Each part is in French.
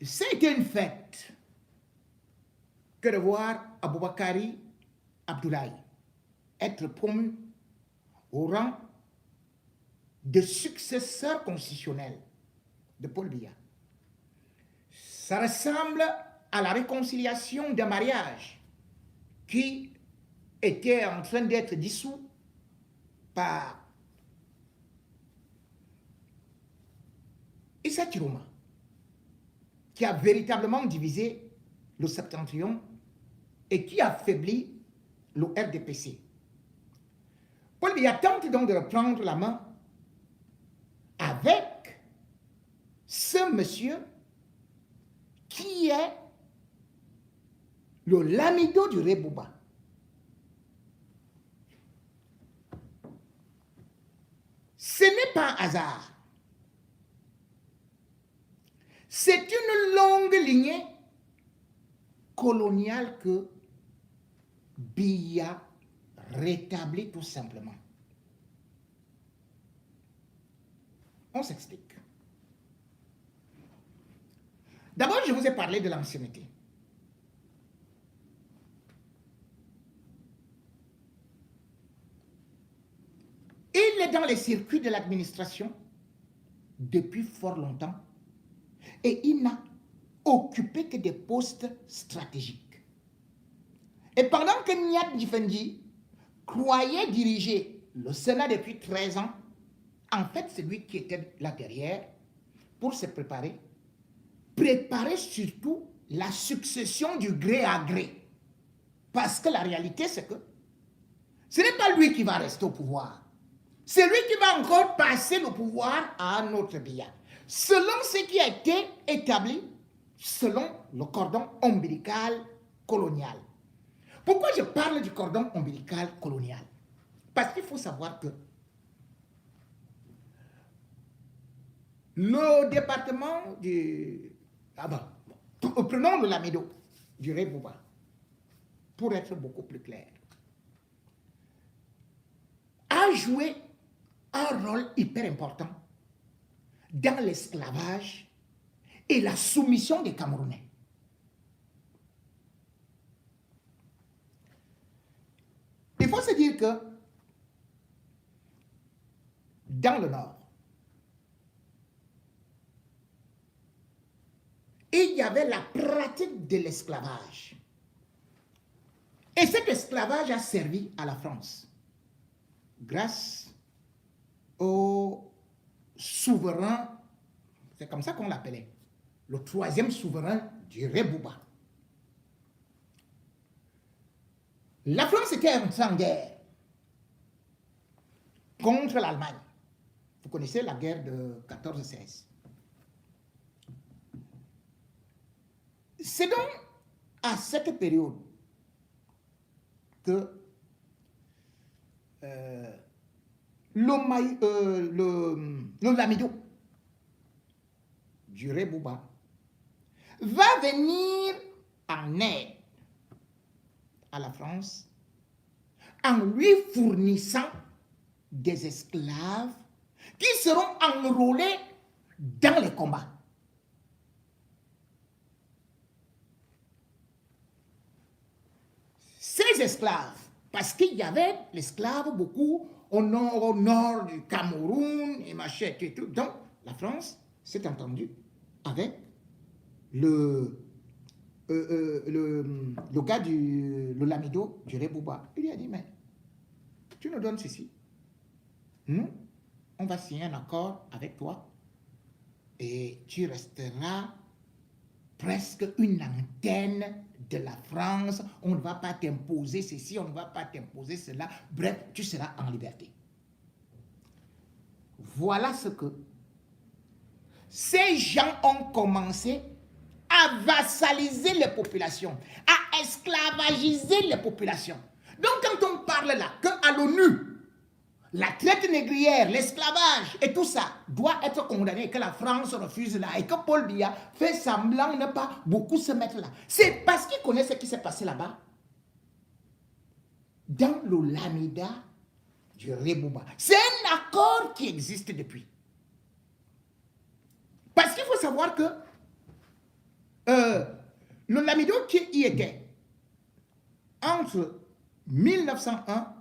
c'était une fête que de voir Aboubakari Abdoulaye être promu au rang de successeur constitutionnel de Paul Biya. Ça ressemble à la réconciliation d'un mariage qui était en train d'être dissous par Issa Chiroma, qui a véritablement divisé le septentrion et qui affaiblit le RDPC. Paul Biya tente donc de reprendre la main avec ce monsieur qui est le lamido du Rebouba. Ce n'est pas un hasard. C'est une longue lignée coloniale que Biya rétablit tout simplement. On s'explique. D'abord, je vous ai parlé de l'ancienneté. Il est dans les circuits de l'administration depuis fort longtemps et il n'a occupé que des postes stratégiques. Et pendant que Niat Djifendi croyait diriger le Sénat depuis 13 ans, en fait, c'est lui qui était là derrière pour se préparer surtout la succession du gré à gré. Parce que la réalité, c'est que ce n'est pas lui qui va rester au pouvoir. C'est lui qui va encore passer le pouvoir à un autre Biya, selon ce qui a été établi, selon le cordon ombilical colonial. Pourquoi je parle du cordon ombilical colonial? Parce qu'il faut savoir que le département du... prenons le lamido du Rebouba, pour être beaucoup plus clair, a joué un rôle hyper important dans l'esclavage et la soumission des Camerounais. Il faut se dire que dans le Nord, il y avait la pratique de l'esclavage. Et cet esclavage a servi à la France grâce au souverain, c'est comme ça qu'on l'appelait, le troisième souverain du Rebouba. La France était en guerre contre l'Allemagne. Vous connaissez la guerre de 14-16. C'est donc à cette période que le lamido du Rebouba va venir en aide à la France en lui fournissant des esclaves qui seront enrôlés dans les combats. Ces esclaves, parce qu'il y avait l'esclave beaucoup au nord du Cameroun et machin et tout. Donc, la France s'est entendue avec le gars le lamido du Rebouba. Il lui a dit, mais tu nous donnes ceci. Nous, on va signer un accord avec toi et tu resteras presque une antenne de la France. On ne va pas t'imposer ceci, on ne va pas t'imposer cela. Bref, tu seras en liberté. Voilà ce que ces gens ont commencé à vassaliser les populations, à esclavagiser les populations. Donc quand on parle là, qu'à l'ONU, la traite négrière, l'esclavage et tout ça doit être condamné, que la France refuse là et que Paul Biya fait semblant ne pas beaucoup se mettre là. C'est parce qu'il connaît ce qui s'est passé là-bas. Dans le Lamida du Rebouba. C'est un accord qui existe depuis. Parce qu'il faut savoir que le Lamido qui y était entre 1901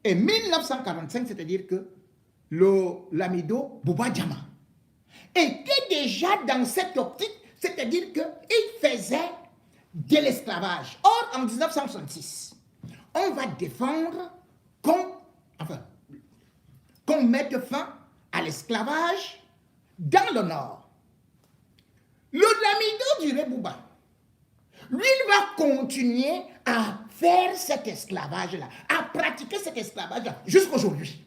et 1945, c'est-à-dire que le Lamido Bouba Diama était déjà dans cette optique, c'est-à-dire qu'il faisait de l'esclavage. Or, en 1966, on va défendre qu'on mette fin à l'esclavage dans le Nord. Le Lamido du Rebouba, lui, il va continuer à faire cet esclavage-là, à pratiquer cet esclavage-là jusqu'aujourd'hui.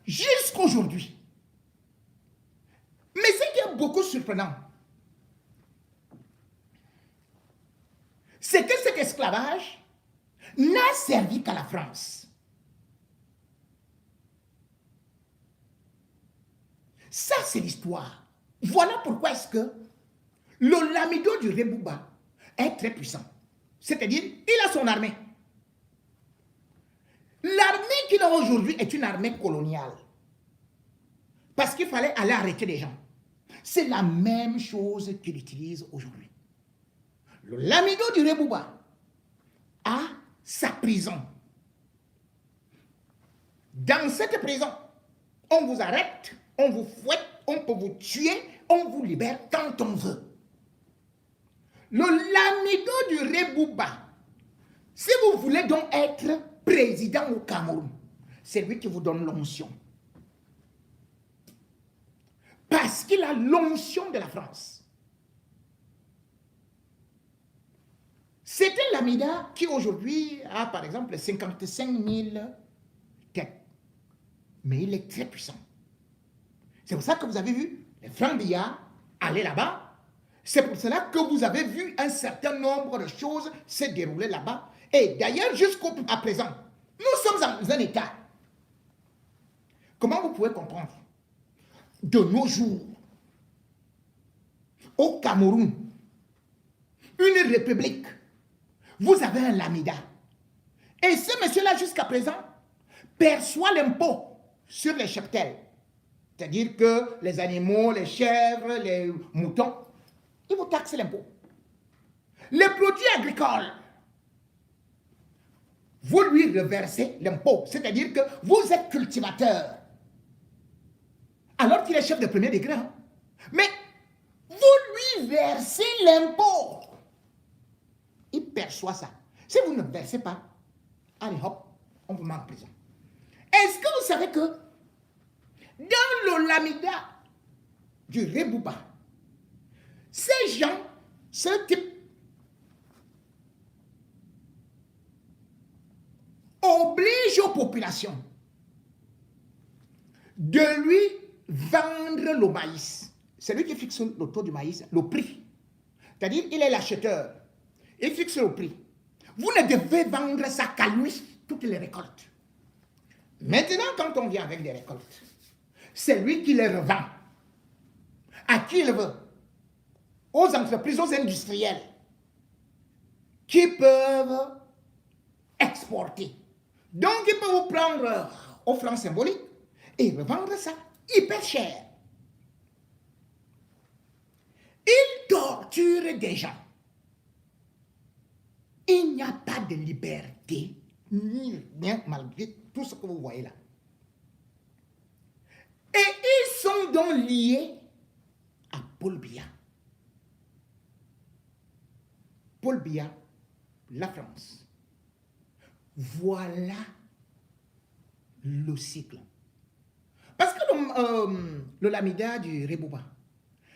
Jusqu'aujourd'hui. Mais ce qui est beaucoup surprenant, c'est que cet esclavage n'a servi qu'à la France. Ça, c'est l'histoire. Voilà pourquoi est-ce que le Lamido du Rebouba est très puissant. C'est-à-dire, il a son armée. L'armée qu'il a aujourd'hui est une armée coloniale. Parce qu'il fallait aller arrêter des gens. C'est la même chose qu'il utilise aujourd'hui. Le Lamido du Rebouba a sa prison. Dans cette prison, on vous arrête, on vous fouette, on peut vous tuer, on vous libère quand on veut. Le Lamido du Rebouba, si vous voulez donc être président au Cameroun, c'est lui qui vous donne l'onction. Parce qu'il a l'onction de la France. C'était Lamida qui aujourd'hui a par exemple 55 000 têtes. Mais il est très puissant. C'est pour ça que vous avez vu les Francs Billard aller là-bas. C'est pour cela que vous avez vu un certain nombre de choses se dérouler là-bas. Et d'ailleurs, jusqu'à présent, nous sommes dans un état. Comment vous pouvez comprendre? De nos jours, au Cameroun, une république, vous avez un Lamida. Et ce monsieur-là, jusqu'à présent, perçoit l'impôt sur les cheptels. C'est-à-dire que les animaux, les chèvres, les moutons, ils vous taxent l'impôt. Les produits agricoles, vous lui reversez l'impôt. C'est-à-dire que vous êtes cultivateur. Alors qu'il est chef de premier degré. Hein? Mais vous lui versez l'impôt. Il perçoit ça. Si vous ne versez pas, allez hop, on vous met en prison. Est-ce que vous savez que dans le Lamida du Rebouba, ces gens, ce type, oblige aux populations de lui vendre le maïs. C'est lui qui fixe le taux du maïs, le prix. C'est-à-dire, il est l'acheteur. Il fixe le prix. Vous ne devez vendre ça qu'à lui, toutes les récoltes. Maintenant, quand on vient avec des récoltes, c'est lui qui les revend. À qui il veut? Aux entreprises, aux industriels, qui peuvent exporter. Donc, il peut vous prendre au franc symbolique et revendre ça hyper cher. Il torture des gens. Il n'y a pas de liberté, ni rien, malgré tout ce que vous voyez là. Et ils sont donc liés à Paul Biya. Paul Biya, la France. Voilà le cycle. Parce que le Lamida du Rebouba,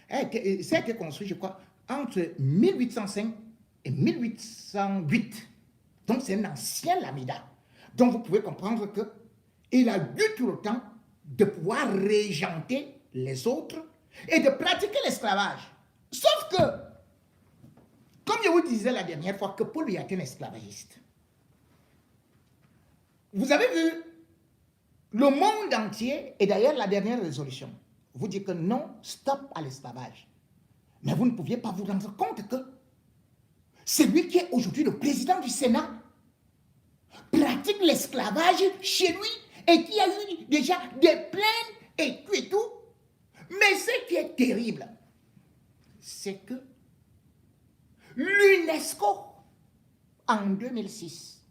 ça a été construit, je crois, entre 1805 et 1808. Donc c'est un ancien Lamida. Donc vous pouvez comprendre qu'il a eu tout le temps de pouvoir régenter les autres et de pratiquer l'esclavage. Sauf que, comme je vous disais la dernière fois, que Paul Biya était un esclavagiste. Vous avez vu, le monde entier, et d'ailleurs la dernière résolution, vous dit que non, stop à l'esclavage. Mais vous ne pouviez pas vous rendre compte que celui qui est aujourd'hui le président du Sénat pratique l'esclavage chez lui et qui a eu déjà des plaintes et tout et tout. Mais ce qui est est terrible, c'est que l'UNESCO, en 2006,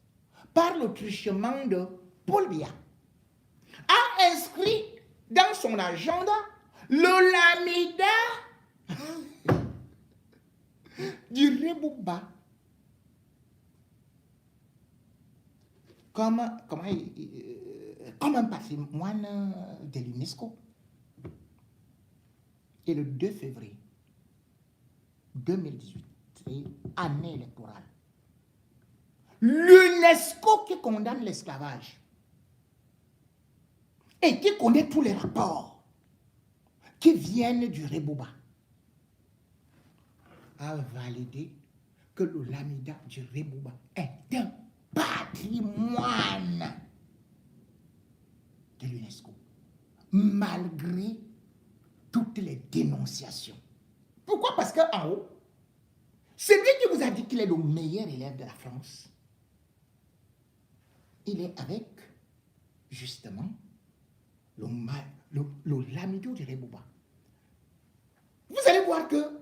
par le truchement de Paul Biya, a inscrit dans son agenda le Lamida du Rebouba comme un patrimoine de l'UNESCO. Et le 2 février 2018, année électorale, l'UNESCO qui condamne l'esclavage et qui connaît tous les rapports qui viennent du Rebouba a validé que le Lamida du Rebouba est un patrimoine de l'UNESCO, malgré toutes les dénonciations. Pourquoi? Parce qu'en haut, c'est lui qui vous a dit qu'il est le meilleur élève de la France. Il est avec, justement, le Lamido du Rebouba. Vous allez voir que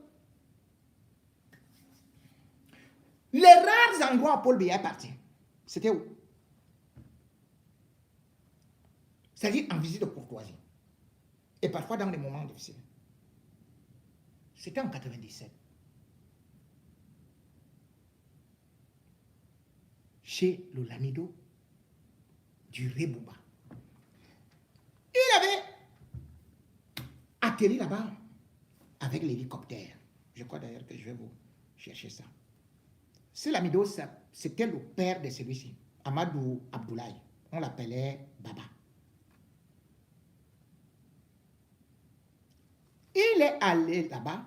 les rares endroits où Paul Biya est parti, c'était où? C'est-à-dire en visite de courtoisie. Et parfois dans des moments difficiles. C'était en 97. Chez le Lamido du Rebouba. Il avait atterri là-bas avec l'hélicoptère. Je crois d'ailleurs que je vais vous chercher ça. Ce Lamido, c'était le père de celui-ci, Amadou Abdoulaye. On l'appelait Baba. Il est allé là-bas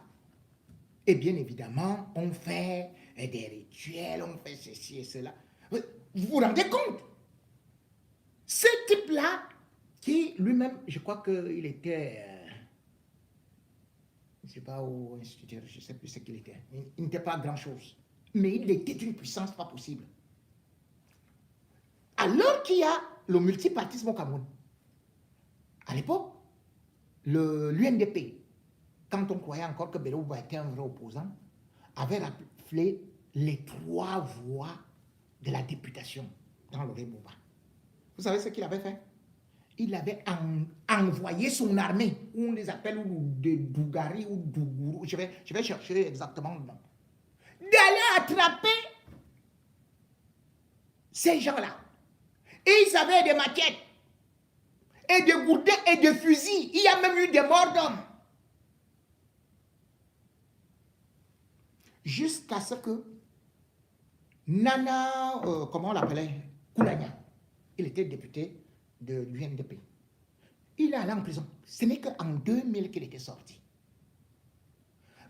et bien évidemment, on fait des rituels, on fait ceci et cela. Vous vous rendez compte? Ce type-là, qui lui-même, je crois qu'il était, je ne sais pas où instituteur, je ne sais plus ce qu'il était. Il n'était pas grand-chose. Mais il était d'une puissance pas possible. Alors qu'il y a le multipartisme au Cameroun, à l'époque, l'UNDP, quand on croyait encore que Belouba était un vrai opposant, avait rappelé les 3 voix de la députation dans le Rebouba. Vous savez ce qu'il avait fait? Il avait envoyé son armée, on les appelle de Dougari ou Dougourou, je vais chercher exactement le nom, d'aller attraper ces gens-là. Et ils avaient des maquettes, et des gourdins, et des fusils. Il y a même eu des morts d'hommes. Jusqu'à ce que Nana, comment on l'appelait, Koulania, il était député de l'UNDP. Il est allé en prison. Ce n'est qu'en 2000 qu'il était sorti.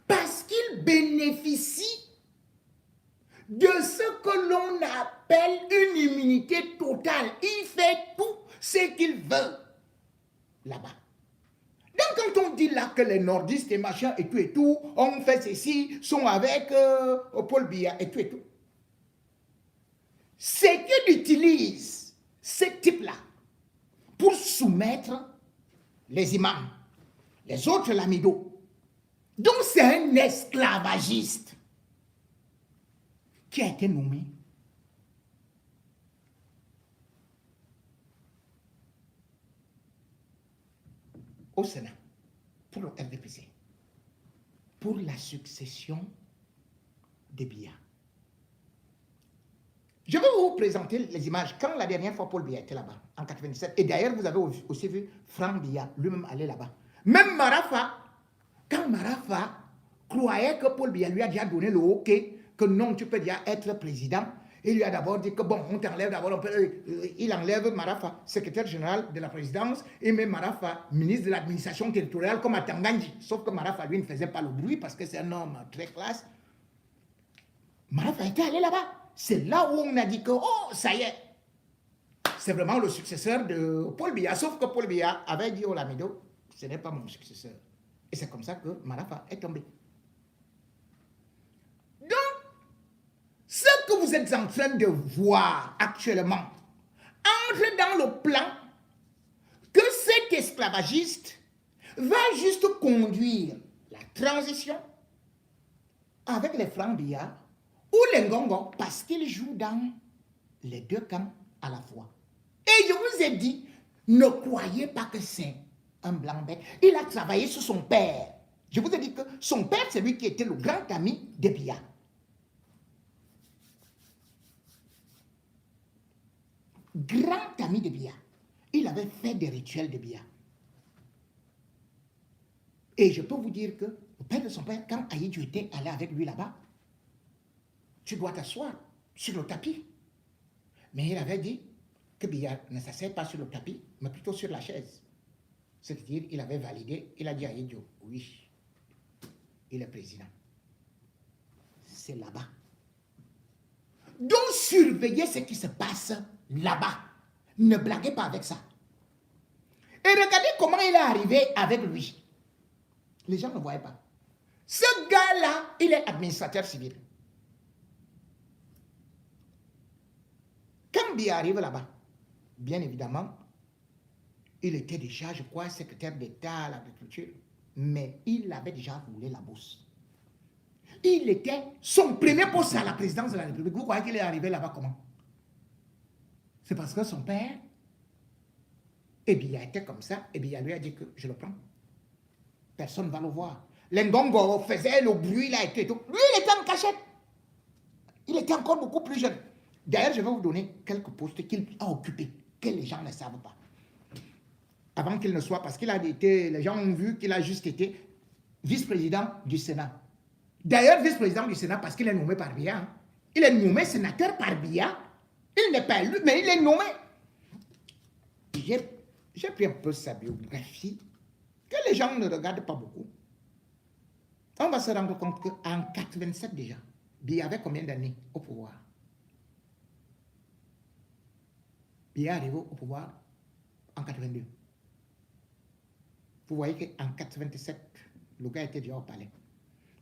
Parce qu'il bénéficie de ce que l'on appelle une immunité totale. Il fait tout ce qu'il veut là-bas. Donc quand on dit là que les nordistes et machin et tout, on fait ceci, sont avec Paul Biya et tout, c'est qu'il utilise ce type-là pour soumettre les imams, les autres lamidos. Donc c'est un esclavagiste qui a été nommé au Sénat pour le RDPC, pour la succession de Biya. Je vais vous présenter les images. Quand la dernière fois Paul Biya était là-bas, en 97, et d'ailleurs vous avez aussi vu Franck Biya lui-même aller là-bas. Même Marafa, quand Marafa croyait que Paul Biya lui a déjà donné le OK, que non, tu peux déjà être président, il lui a d'abord dit que bon, on t'enlève d'abord, il enlève Marafa, secrétaire général de la présidence, et met Marafa, ministre de l'administration territoriale, comme à Tangandji. Sauf que Marafa, lui, ne faisait pas le bruit parce que c'est un homme très classe. Marafa était allé là-bas. C'est là où on a dit que, oh, ça y est, c'est vraiment le successeur de Paul Biya. Sauf que Paul Biya avait dit au Lamido, ce n'est pas mon successeur. Et c'est comme ça que Marafa est tombé. Donc, ce que vous êtes en train de voir actuellement entre dans le plan que cet esclavagiste va juste conduire la transition avec les francs billard ou les ngongos parce qu'ils jouent dans les deux camps à la fois. Et je vous ai dit, ne croyez pas que c'est un blanc-bec. Il a travaillé sur son père. Je vous ai dit que son père, c'est lui qui était le grand ami de Biya. Grand ami de Biya. Il avait fait des rituels de Biya. Et je peux vous dire que le père de son père, quand Aïdjou était allé avec lui là-bas, tu dois t'asseoir sur le tapis. Mais il avait dit que Biya ne s'asseye pas sur le tapis, mais plutôt sur la chaise. C'est-à-dire, il avait validé, il a dit à Aïdjou, oui, il est président. C'est là-bas. Donc, surveillez ce qui se passe là-bas. Ne blaguez pas avec ça. Et regardez comment il est arrivé avec lui. Les gens ne voyaient pas. Ce gars-là, il est administrateur civil. Quand Biya arrive là-bas, bien évidemment, il était déjà, je crois, secrétaire d'État à l'agriculture, mais il avait déjà roulé la bourse. Il était son premier poste à la présidence de la République. Vous croyez qu'il est arrivé là-bas comment? C'est parce que son père, et Biya était comme ça, et Biya lui a dit que je le prends. Personne ne va le voir. Les Ngongo faisaient le bruit là et tout. Lui, il était en cachette. Il était encore beaucoup plus jeune. D'ailleurs, je vais vous donner quelques postes qu'il a occupés, que les gens ne savent pas. Avant qu'il ne soit, parce qu'il a été, les gens ont vu qu'il a juste été vice-président du Sénat. D'ailleurs, vice-président du Sénat parce qu'il est nommé par Biya. Hein. Il est nommé sénateur par Biya. Il n'est pas élu, mais il est nommé. J'ai pris un peu sa biographie, que les gens ne regardent pas beaucoup. On va se rendre compte qu'en 87 déjà, Biya avait combien d'années au pouvoir? Biya est arrivé au pouvoir en 82. Vous voyez qu'en 87, le gars était déjà au palais.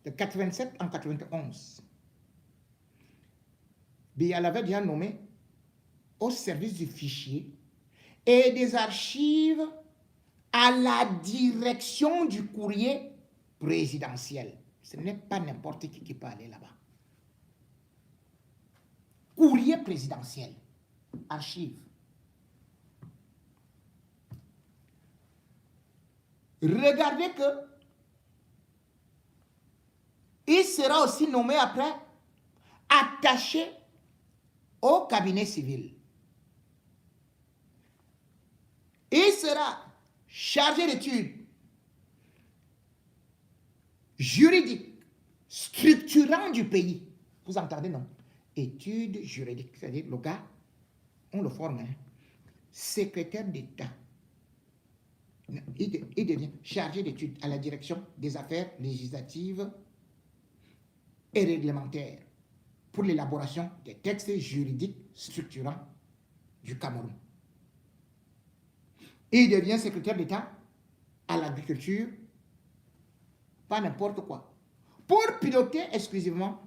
De 87 en 91, Biya l'avait déjà nommé au service du fichier et des archives à la direction du courrier présidentiel. Ce n'est pas n'importe qui peut aller là-bas. Courrier présidentiel, archives. Regardez que il sera aussi nommé après attaché au cabinet civil. Il sera chargé d'études juridiques, structurant du pays. Vous entendez, non? Études juridiques, c'est-à-dire le gars, on le forme, hein? Secrétaire d'État. Il devient chargé d'études à la direction des affaires législatives et réglementaires pour l'élaboration des textes juridiques structurants du Cameroun. Il devient secrétaire d'État à l'agriculture, pas n'importe quoi, pour piloter exclusivement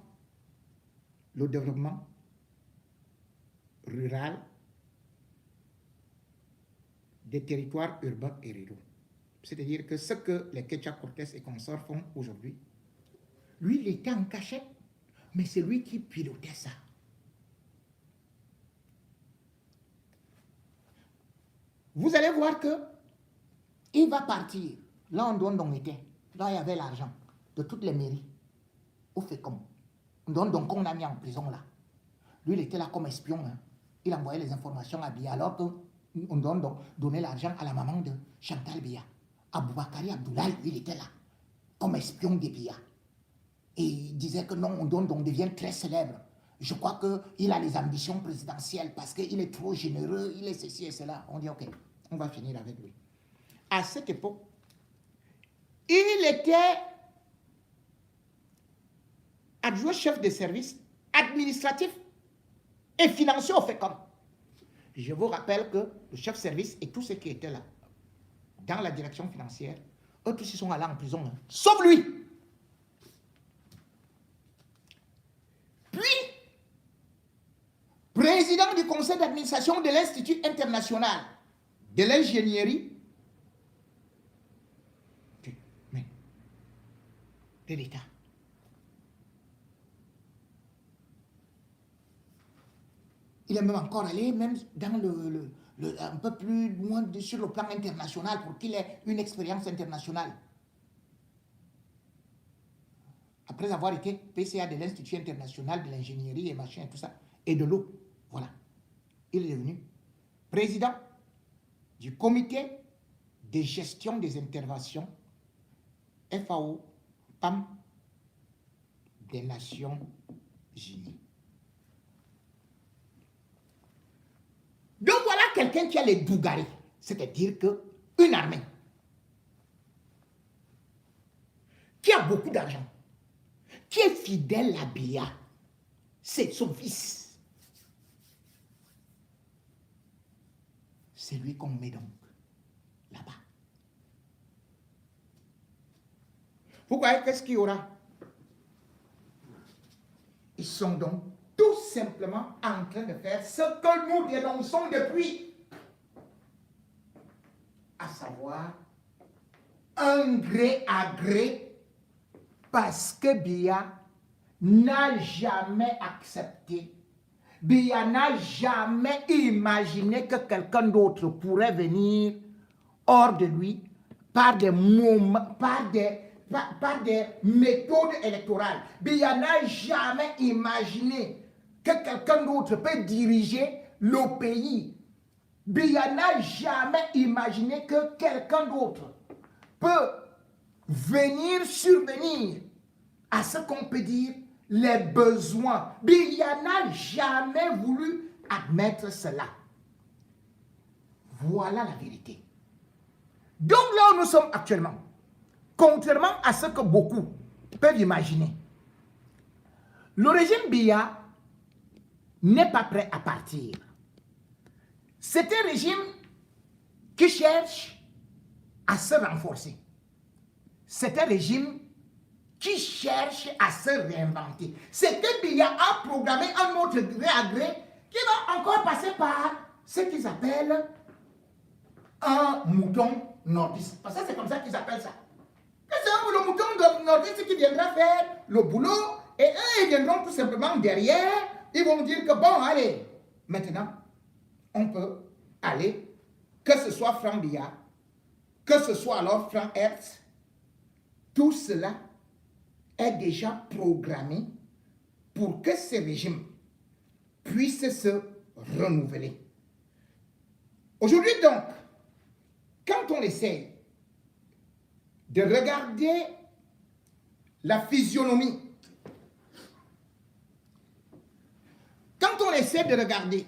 le développement rural des territoires urbains et ruraux. C'est-à-dire que ce que les Quechua Cortés et consorts font aujourd'hui, lui, il était en cachette, mais c'est lui qui pilotait ça. Vous allez voir que il va partir. Là, on était. Là, il y avait l'argent de toutes les mairies. Au fait comme. Donc, on l'a mis en prison là. Lui, il était là comme espion. Hein. Il envoyait les informations à Biya, alors qu'on donnait l'argent à la maman de Chantal Biya. Aboubakari Abdoulaye, il était là, comme espion de Biya. Et il disait que non, on devient très célèbre. Je crois qu'il a les ambitions présidentielles parce qu'il est trop généreux, il est ceci et cela. On dit, ok, on va finir avec lui. À cette époque, il était adjoint chef de service administratif et financier au FECOM. Je vous rappelle que le chef de service et tous ceux qui étaient là, dans la direction financière, eux tous ils sont allés en prison, hein, sauf lui. Puis, président du conseil d'administration de l'Institut international de l'ingénierie de l'État. Il est même encore allé même dans un peu plus loin sur le plan international pour qu'il ait une expérience internationale. Après avoir été PCA de l'Institut international de l'ingénierie et machin et tout ça, et de l'eau, voilà. Il est devenu président du comité de gestion des interventions FAO, PAM, des Nations Unies. Donc voilà quelqu'un qui a les dougaris, c'est-à-dire qu'une armée qui a beaucoup d'argent, qui est fidèle à Biya, c'est son fils. C'est lui qu'on met donc là-bas. Vous voyez qu'est-ce qu'il y aura? Ils sont donc tout simplement en train de faire ce que nous dénonçons depuis. À savoir, un gré à gré, parce que Biya n'a jamais accepté, Biya n'a jamais imaginé que quelqu'un d'autre pourrait venir hors de lui par des moments, par des méthodes électorales. Biya n'a jamais imaginé que quelqu'un d'autre peut diriger le pays. Biya n'a jamais imaginé que quelqu'un d'autre peut venir survenir à ce qu'on peut dire les besoins. Biya n'a jamais voulu admettre cela. Voilà la vérité. Donc là où nous sommes actuellement, contrairement à ce que beaucoup peuvent imaginer, le régime Biya n'est pas prêt à partir. C'est un régime qui cherche à se renforcer. C'est un régime qui cherche à se réinventer. C'est que Biya a programmé un autre gré à gré qui va encore passer par ce qu'ils appellent un mouton nordiste. Parce que c'est comme ça qu'ils appellent ça. C'est le mouton nordiste qui viendra faire le boulot et eux, ils viendront tout simplement derrière. Ils vont dire que bon, allez, maintenant, on peut aller, que ce soit Franck Biya, que ce soit alors Franck Hertz, tout cela est déjà programmé pour que ce régime puisse se renouveler. Aujourd'hui donc, quand on essaie de regarder la physionomie, quand on essaie de regarder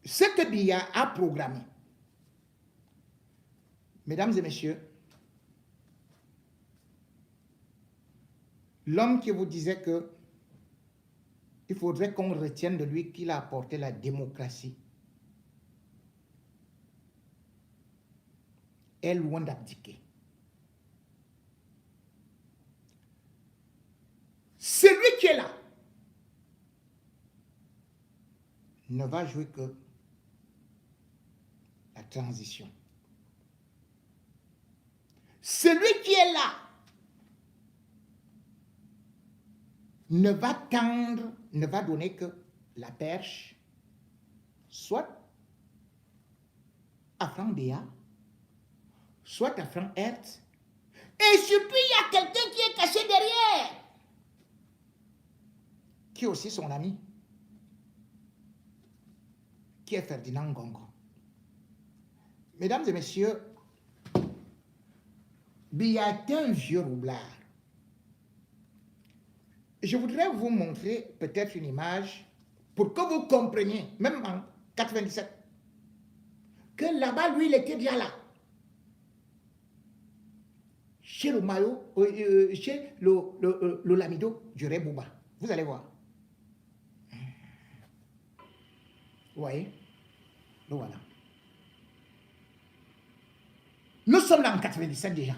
ce que Biya a programmé, mesdames et messieurs, l'homme qui vous disait que il faudrait qu'on retienne de lui qu'il a apporté la démocratie est loin d'abdiquer. Celui qui est là ne va jouer que la transition. Celui qui est là ne va tendre, ne va donner que la perche, soit à Franck Biya, soit à Franck Hertz, et surtout il y a quelqu'un qui est caché derrière, qui est aussi son ami, qui est Ferdinand Ngongo. Mesdames et messieurs, Biya est un vieux roublard. Je voudrais vous montrer peut-être une image pour que vous compreniez, même en 97, que là-bas, lui, il était déjà là. Chez le Mayo, chez le Lamido du Rebouba. Vous allez voir. Vous voyez? Le voilà. Nous sommes là en 97 déjà.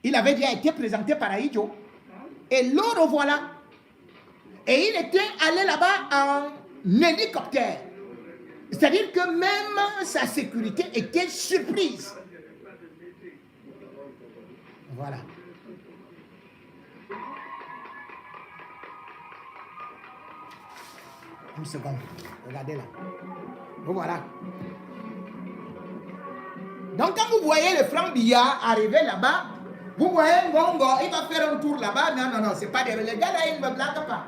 Il avait déjà été présenté par Aïdjo. Et le revoilà. Et il était allé là-bas en hélicoptère. C'est-à-dire que même sa sécurité était surprise. Voilà. Une seconde. Regardez là. Voilà. Donc quand vous voyez le franc billard arriver là-bas, vous voyez Ngongo, il va faire un tour là-bas. Non, non, non, c'est pas des... Les gars là, ils ne me blaguent pas.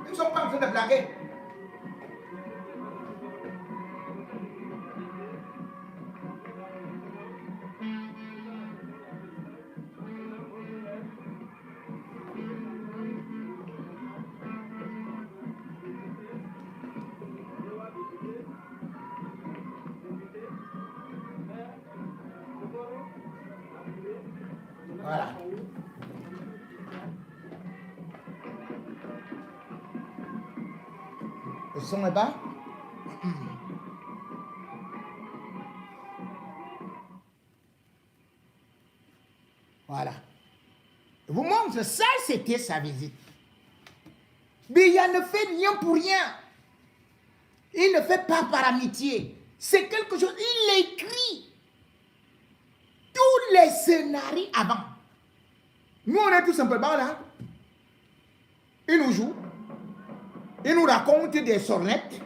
Ils ne sont pas en train de blaguer. Voilà. Le son est bas. Voilà. Je vous montre, ça c'était sa visite. Biya ne fait rien pour rien. Il ne fait pas par amitié. C'est quelque chose, il écrit tous les scénarios avant. Nous, on est tout simplement là. Il nous joue. Il nous raconte des sornettes.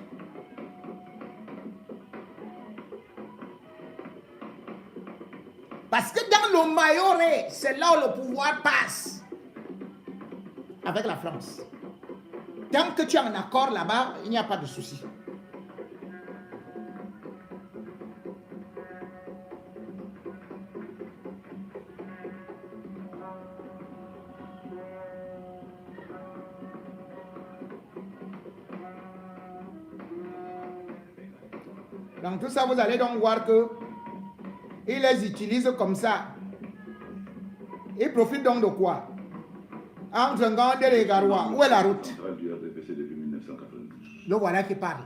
Parce que dans le Mayoré, c'est là où le pouvoir passe. Avec la France. Tant que tu es en accord là-bas, il n'y a pas de souci. Dans tout ça, vous allez donc voir que il les utilise comme ça. Il profite donc de quoi? Entre Ngande et les Garois, où est la route? Du RDPC depuis 1992. Le voilà qui parle.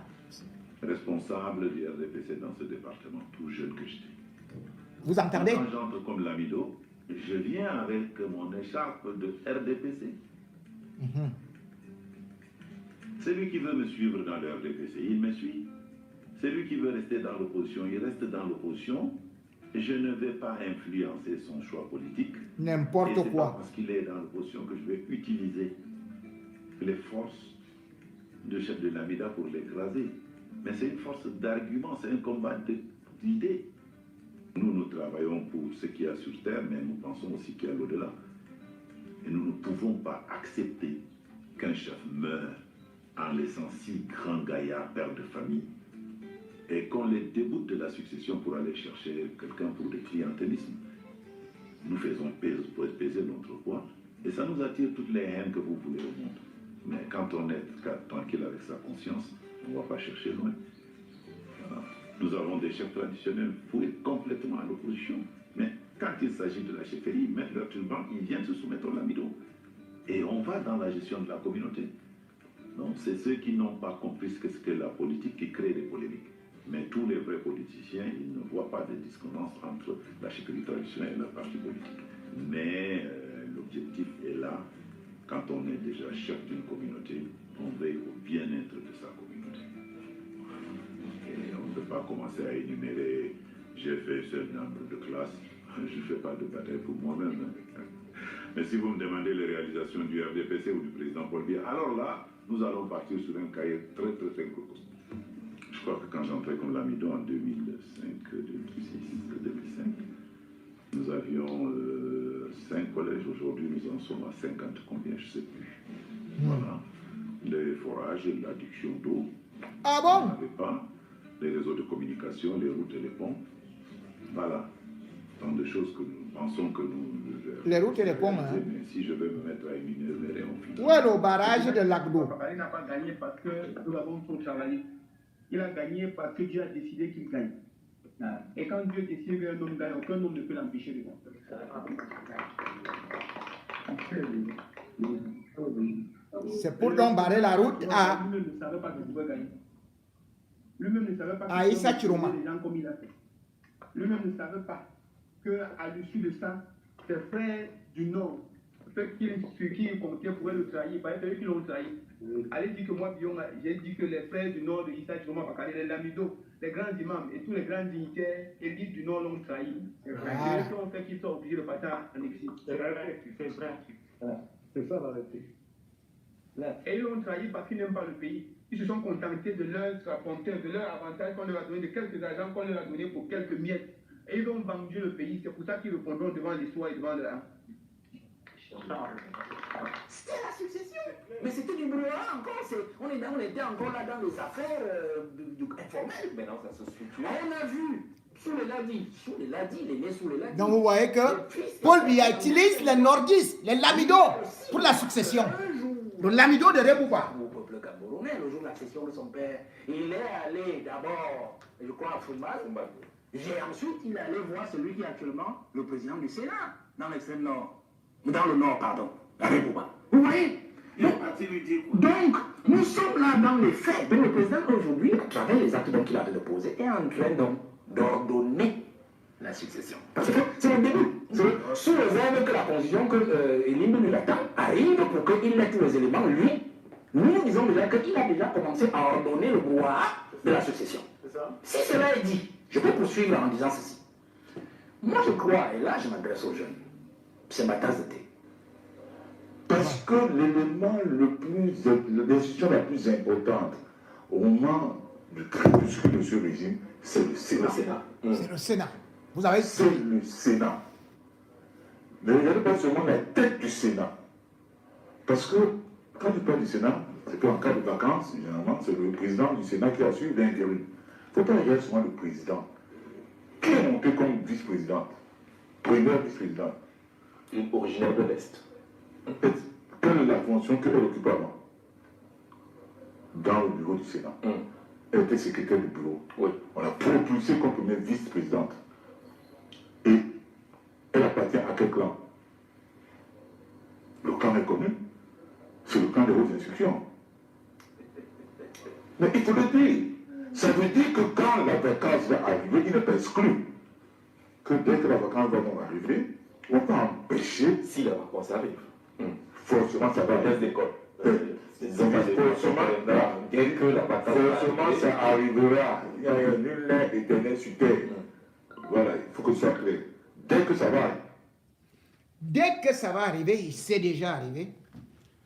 Responsable du RDPC dans ce département, tout jeune que j'étais. Vous entendez? Quand j'entre comme Lamido, je viens avec mon écharpe de RDPC. Celui qui veut me suivre dans le RDPC, il me suit. Celui qui veut rester dans l'opposition, il reste dans l'opposition. Je ne vais pas influencer son choix politique. N'importe quoi. C'est pas parce qu'il est dans l'opposition que je vais utiliser les forces de chef de l'Amida pour l'écraser. Mais c'est une force d'argument, c'est un combat d'idées. Nous travaillons pour ce qu'il y a sur Terre, mais nous pensons aussi qu'il y a l'au-delà. Et nous ne pouvons pas accepter qu'un chef meure en laissant 6 grands gaillards pères de famille et qu'on les déboute de la succession pour aller chercher quelqu'un pour le clientélisme. Nous faisons peser notre poids et ça nous attire toutes les haines que vous voulez au monde. Mais quand on est tranquille avec sa conscience, on ne va pas chercher loin. Voilà. Nous avons des chefs traditionnels foués complètement à l'opposition. Mais quand il s'agit de la chefferie, ils mettent leur turban, ils viennent se soumettre au Lamido. Et on va dans la gestion de la communauté. Donc c'est ceux qui n'ont pas compris ce qu'est la politique qui créent des polémiques. Mais tous les vrais politiciens, ils ne voient pas de dissonance entre la chefferie traditionnelle et la partie politique. Mais l'objectif est là. Quand on est déjà chef d'une communauté, on veille au bien-être de sa communauté. Et on ne peut pas commencer à énumérer « j'ai fait ce nombre de classes ». Je ne fais pas de bataille pour moi-même. Mais si vous me demandez les réalisations du RDPC ou du président Paul Biya, alors là, nous allons partir sur un cahier très court. Je crois que quand j'entrais comme Lamido en 2005, 2005, nous avions 5 collèges. Aujourd'hui, nous en sommes à 50, combien, je ne sais plus. Voilà. Les forages, l'adduction d'eau. Ah bon? On n'avait pas. Les réseaux de communication, les routes et les ponts. Voilà. Tant de choses que nous pensons que nous... Les routes et les ponts, hein. Mais si je vais me mettre à énumérer, on finit. Où est le barrage de l'Agdo? Il n'a pas gagné parce que nous avons trop travaillé. Il a gagné parce que Dieu a décidé qu'il gagne. Et quand Dieu décide qu'un homme gagne, aucun homme ne peut l'empêcher de gagner. C'est pour donc barrer la route à... Lui-même ne savait pas qu'il pouvait gagner. Lui-même ne savait pas à Issa Chiroma. les gens comme il a fait. Lui-même ne savait pas qu'à l'issue de ça, ses frères du Nord, ceux qui comptaient pourraient le trahir, il fallait qu'ils l'ont trahi. Allez dire que moi, j'ai dit que les frères du Nord de Issa Chiroma, les Lamido, les grands imams et tous les grands dignitaires élites du Nord l'ont trahi. C'est vrai. Voilà. C'est eux qui ont fait qu'ils soient obligés de partir en exil. C'est vrai, c'est vrai. C'est ça la vérité. Et ils l'ont trahi parce qu'ils n'aiment pas le pays. Ils se sont contentés de leur apporteur, de leur avantage qu'on leur a donné, de quelques argent qu'on leur a donné pour quelques miettes. Et ils ont vendu le pays. C'est pour ça qu'ils répondront devant l'histoire et devant la... C'était la succession. Mais c'était du brouhaha encore. On était encore là dans les affaires informelles. Maintenant, ça se structure. On a vu. Souleyladi, il est né Souleyladi. Donc vous voyez que Paul Biya utilise les nordistes, les lamidos pour la succession. Le lamido de Rebouba. Au peuple camerounais, le jour de l'accession de son père, il est allé d'abord, je crois, à Foumbal. Ensuite, il est allé voir celui qui est actuellement le président du Sénat, dans l'extrême nord. Dans le nord, pardon, à Rebouba. Vous voyez? Donc, nous sommes là dans les faits. Donc, le président aujourd'hui, à travers les actes qu'il a déposés, est en train d'ordonner la succession. Parce que c'est le début. Sous réserve que la constitution que Elimbe nous attend arrive pour qu'il ait tous les éléments, lui, nous disons déjà qu'il a déjà commencé à ordonner le brouhaha de la succession. Si cela est dit, je peux poursuivre en disant ceci. Moi, je crois, et là, je m'adresse aux jeunes, c'est ma tasse de thé. Parce que l'élément le plus, la décision la plus importante au moment du crépuscule de ce régime, c'est le Sénat. C'est le Sénat. Vous avez C'est le Sénat. Ne regardez pas seulement la tête du Sénat. Parce que quand tu parles du Sénat, c'est qu'en cas de vacances, généralement, c'est le président du Sénat qui assure l'intérim. Il ne faut pas regarder seulement le président. Qui est monté comme vice-présidente? Première vice-présidente. Une originaire de l'Est. Quelle est la fonction qu'elle occupe avant? Dans le bureau du Sénat. Elle était secrétaire du bureau. Oui. On l'a propulsée comme première vice-présidente. Et elle appartient à quel clan? Le clan est connu. C'est le clan des hautes instructions. Mais il faut le dire. Ça veut dire que quand la vacance va arriver, il n'est pas exclu que dès que la vacance va arriver, on peut empêcher. Si la vacance arrive. Forcément, ça va Dans les écoles. Dès que la vacance forcément, ça arrivera. Il n'y a nul n'est éternel sur terre. Voilà, il faut que ce soit clair. Dès que ça va arriver. Dès que ça va arriver, c'est déjà arrivé.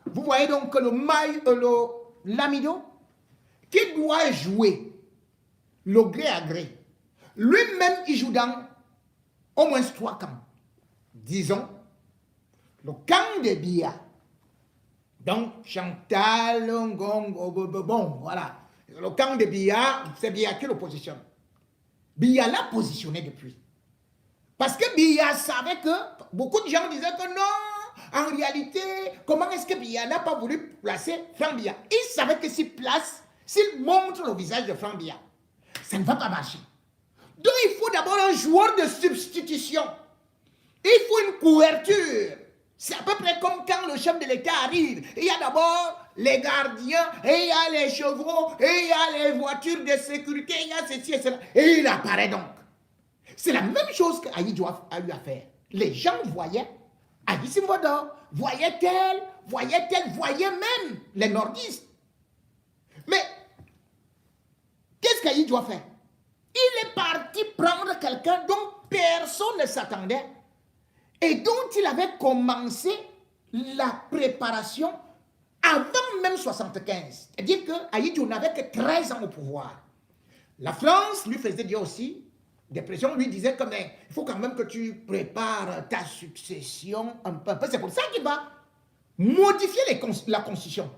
Vous voyez donc que le lamido, qui doit jouer le gré à gré, lui-même, il joue dans au moins 3 camps. Disons, le camp de Biya. Donc, Chantal, Ngong, bon, voilà. Le camp de Biya, c'est Biya qui le positionne. Biya l'a positionné depuis. Parce que Biya savait que, beaucoup de gens disaient que non, en réalité, comment est-ce que Biya n'a pas voulu placer Franck Biya? Il savait que s'il place, s'il montre le visage de Franck Biya, ça ne va pas marcher. Donc il faut d'abord un joueur de substitution. Il faut une couverture. C'est à peu près comme quand le chef de l'État arrive. Il y a d'abord les gardiens, et il y a les chevaux, et il y a les voitures de sécurité, il y a ceci et cela. Et il apparaît donc. C'est la même chose qu'Aïdjo a eu à faire. Les gens voyaient Aïdjo Simvodo, voyaient même les nordistes. Mais qu'est-ce qu'Aïdjo a fait? Il est parti prendre quelqu'un dont personne ne s'attendait et dont il avait commencé la préparation avant même 75. C'est-à-dire qu'Aïdjo n'avait que 13 ans au pouvoir. La France lui faisait dire aussi des pressions, lui disait comme il faut quand même que tu prépares ta succession un peu. C'est pour ça qu'il va modifier la constitution.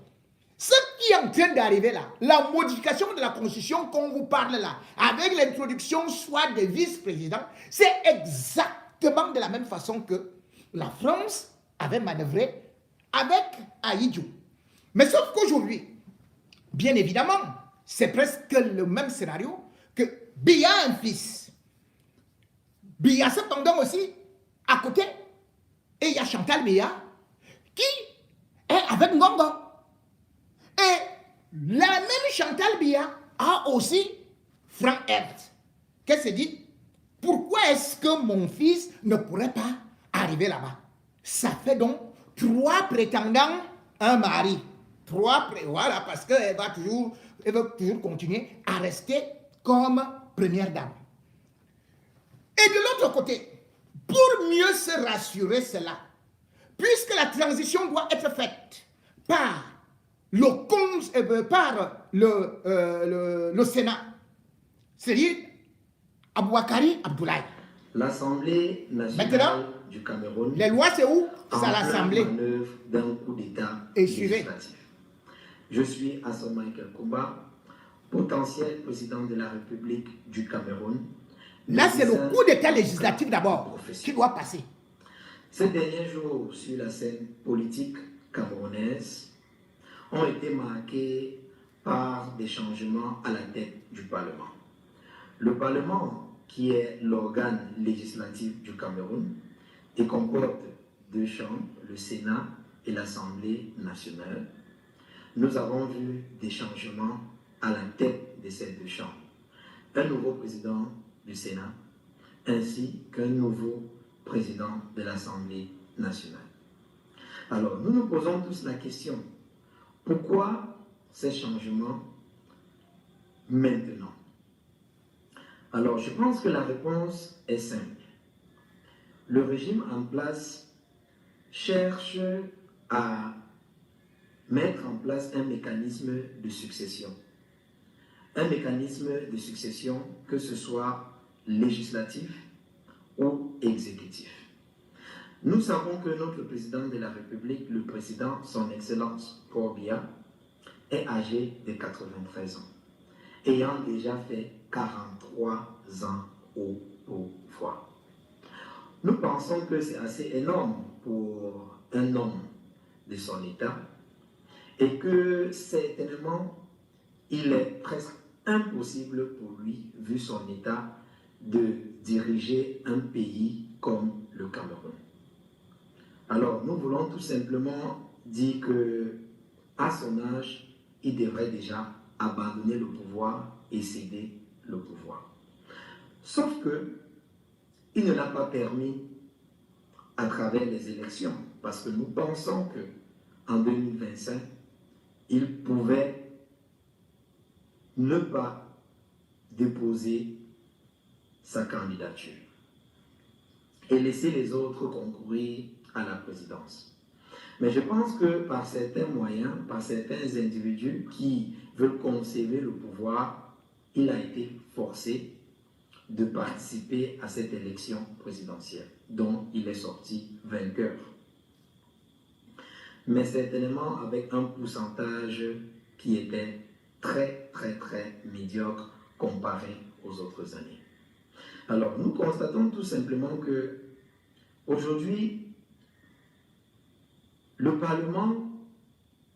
Ce qui est en train d'arriver là, la modification de la constitution qu'on vous parle là, avec l'introduction soit des vice-présidents, c'est exactement de la même façon que la France avait manœuvré avec Aïdjo. Mais sauf qu'aujourd'hui, bien évidemment, c'est presque le même scénario que Biya a un fils. Biya cependant aussi, à côté, et il y a Chantal Biya, qui est avec Ngongo. Et la même Chantal Biya a aussi Franck Hertz, qui se dit, pourquoi est-ce que mon fils ne pourrait pas arriver là-bas? Ça fait donc 3 prétendants, un mari. Voilà, parce qu'elle va toujours continuer à rester comme première dame. Et de l'autre côté, pour mieux se rassurer cela, puisque la transition doit être faite par le Sénat, c'est-à-dire Aboubakari Abdoulaye. L'Assemblée nationale Maintenant, du Cameroun, les lois, c'est où? C'est en à l'Assemblée. pleine manœuvre d'un coup d'État Échiré. législatif. Je suis Hassan Michael Koumba, potentiel président de la République du Cameroun. Là, c'est le coup d'État législatif d'abord qui doit passer. Ces derniers jours sur la scène politique camerounaise ont été marqués par des changements à la tête du Parlement. Le Parlement, qui est l'organe législatif du Cameroun, et comporte deux chambres, le Sénat et l'Assemblée nationale. Nous avons vu des changements à la tête de ces deux chambres. Un nouveau président du Sénat, ainsi qu'un nouveau président de l'Assemblée nationale. Alors, nous nous posons tous la question, pourquoi ces changements maintenant? Alors, je pense que la réponse est simple. Le régime en place cherche à mettre en place un mécanisme de succession. Un mécanisme de succession, que ce soit législatif ou exécutif. Nous savons que notre président de la République, le président, son Excellence Paul Biya, est âgé de 93 ans, ayant déjà fait 43 ans au pouvoir. Nous pensons que c'est assez énorme pour un homme de son état et que certainement il est presque impossible pour lui, vu son état, de diriger un pays comme le Cameroun. Alors nous voulons tout simplement dire que à son âge, il devrait déjà abandonner le pouvoir et céder le pouvoir. Sauf que il ne l'a pas permis à travers les élections, parce que nous pensons qu'en 2025, il pouvait ne pas déposer sa candidature et laisser les autres concourir à la présidence. Mais je pense que par certains moyens, par certains individus qui veulent conserver le pouvoir, il a été forcé de participer à cette élection présidentielle, dont il est sorti vainqueur. Mais certainement avec un pourcentage qui était très médiocre comparé aux autres années. Alors, nous constatons tout simplement que aujourd'hui, le Parlement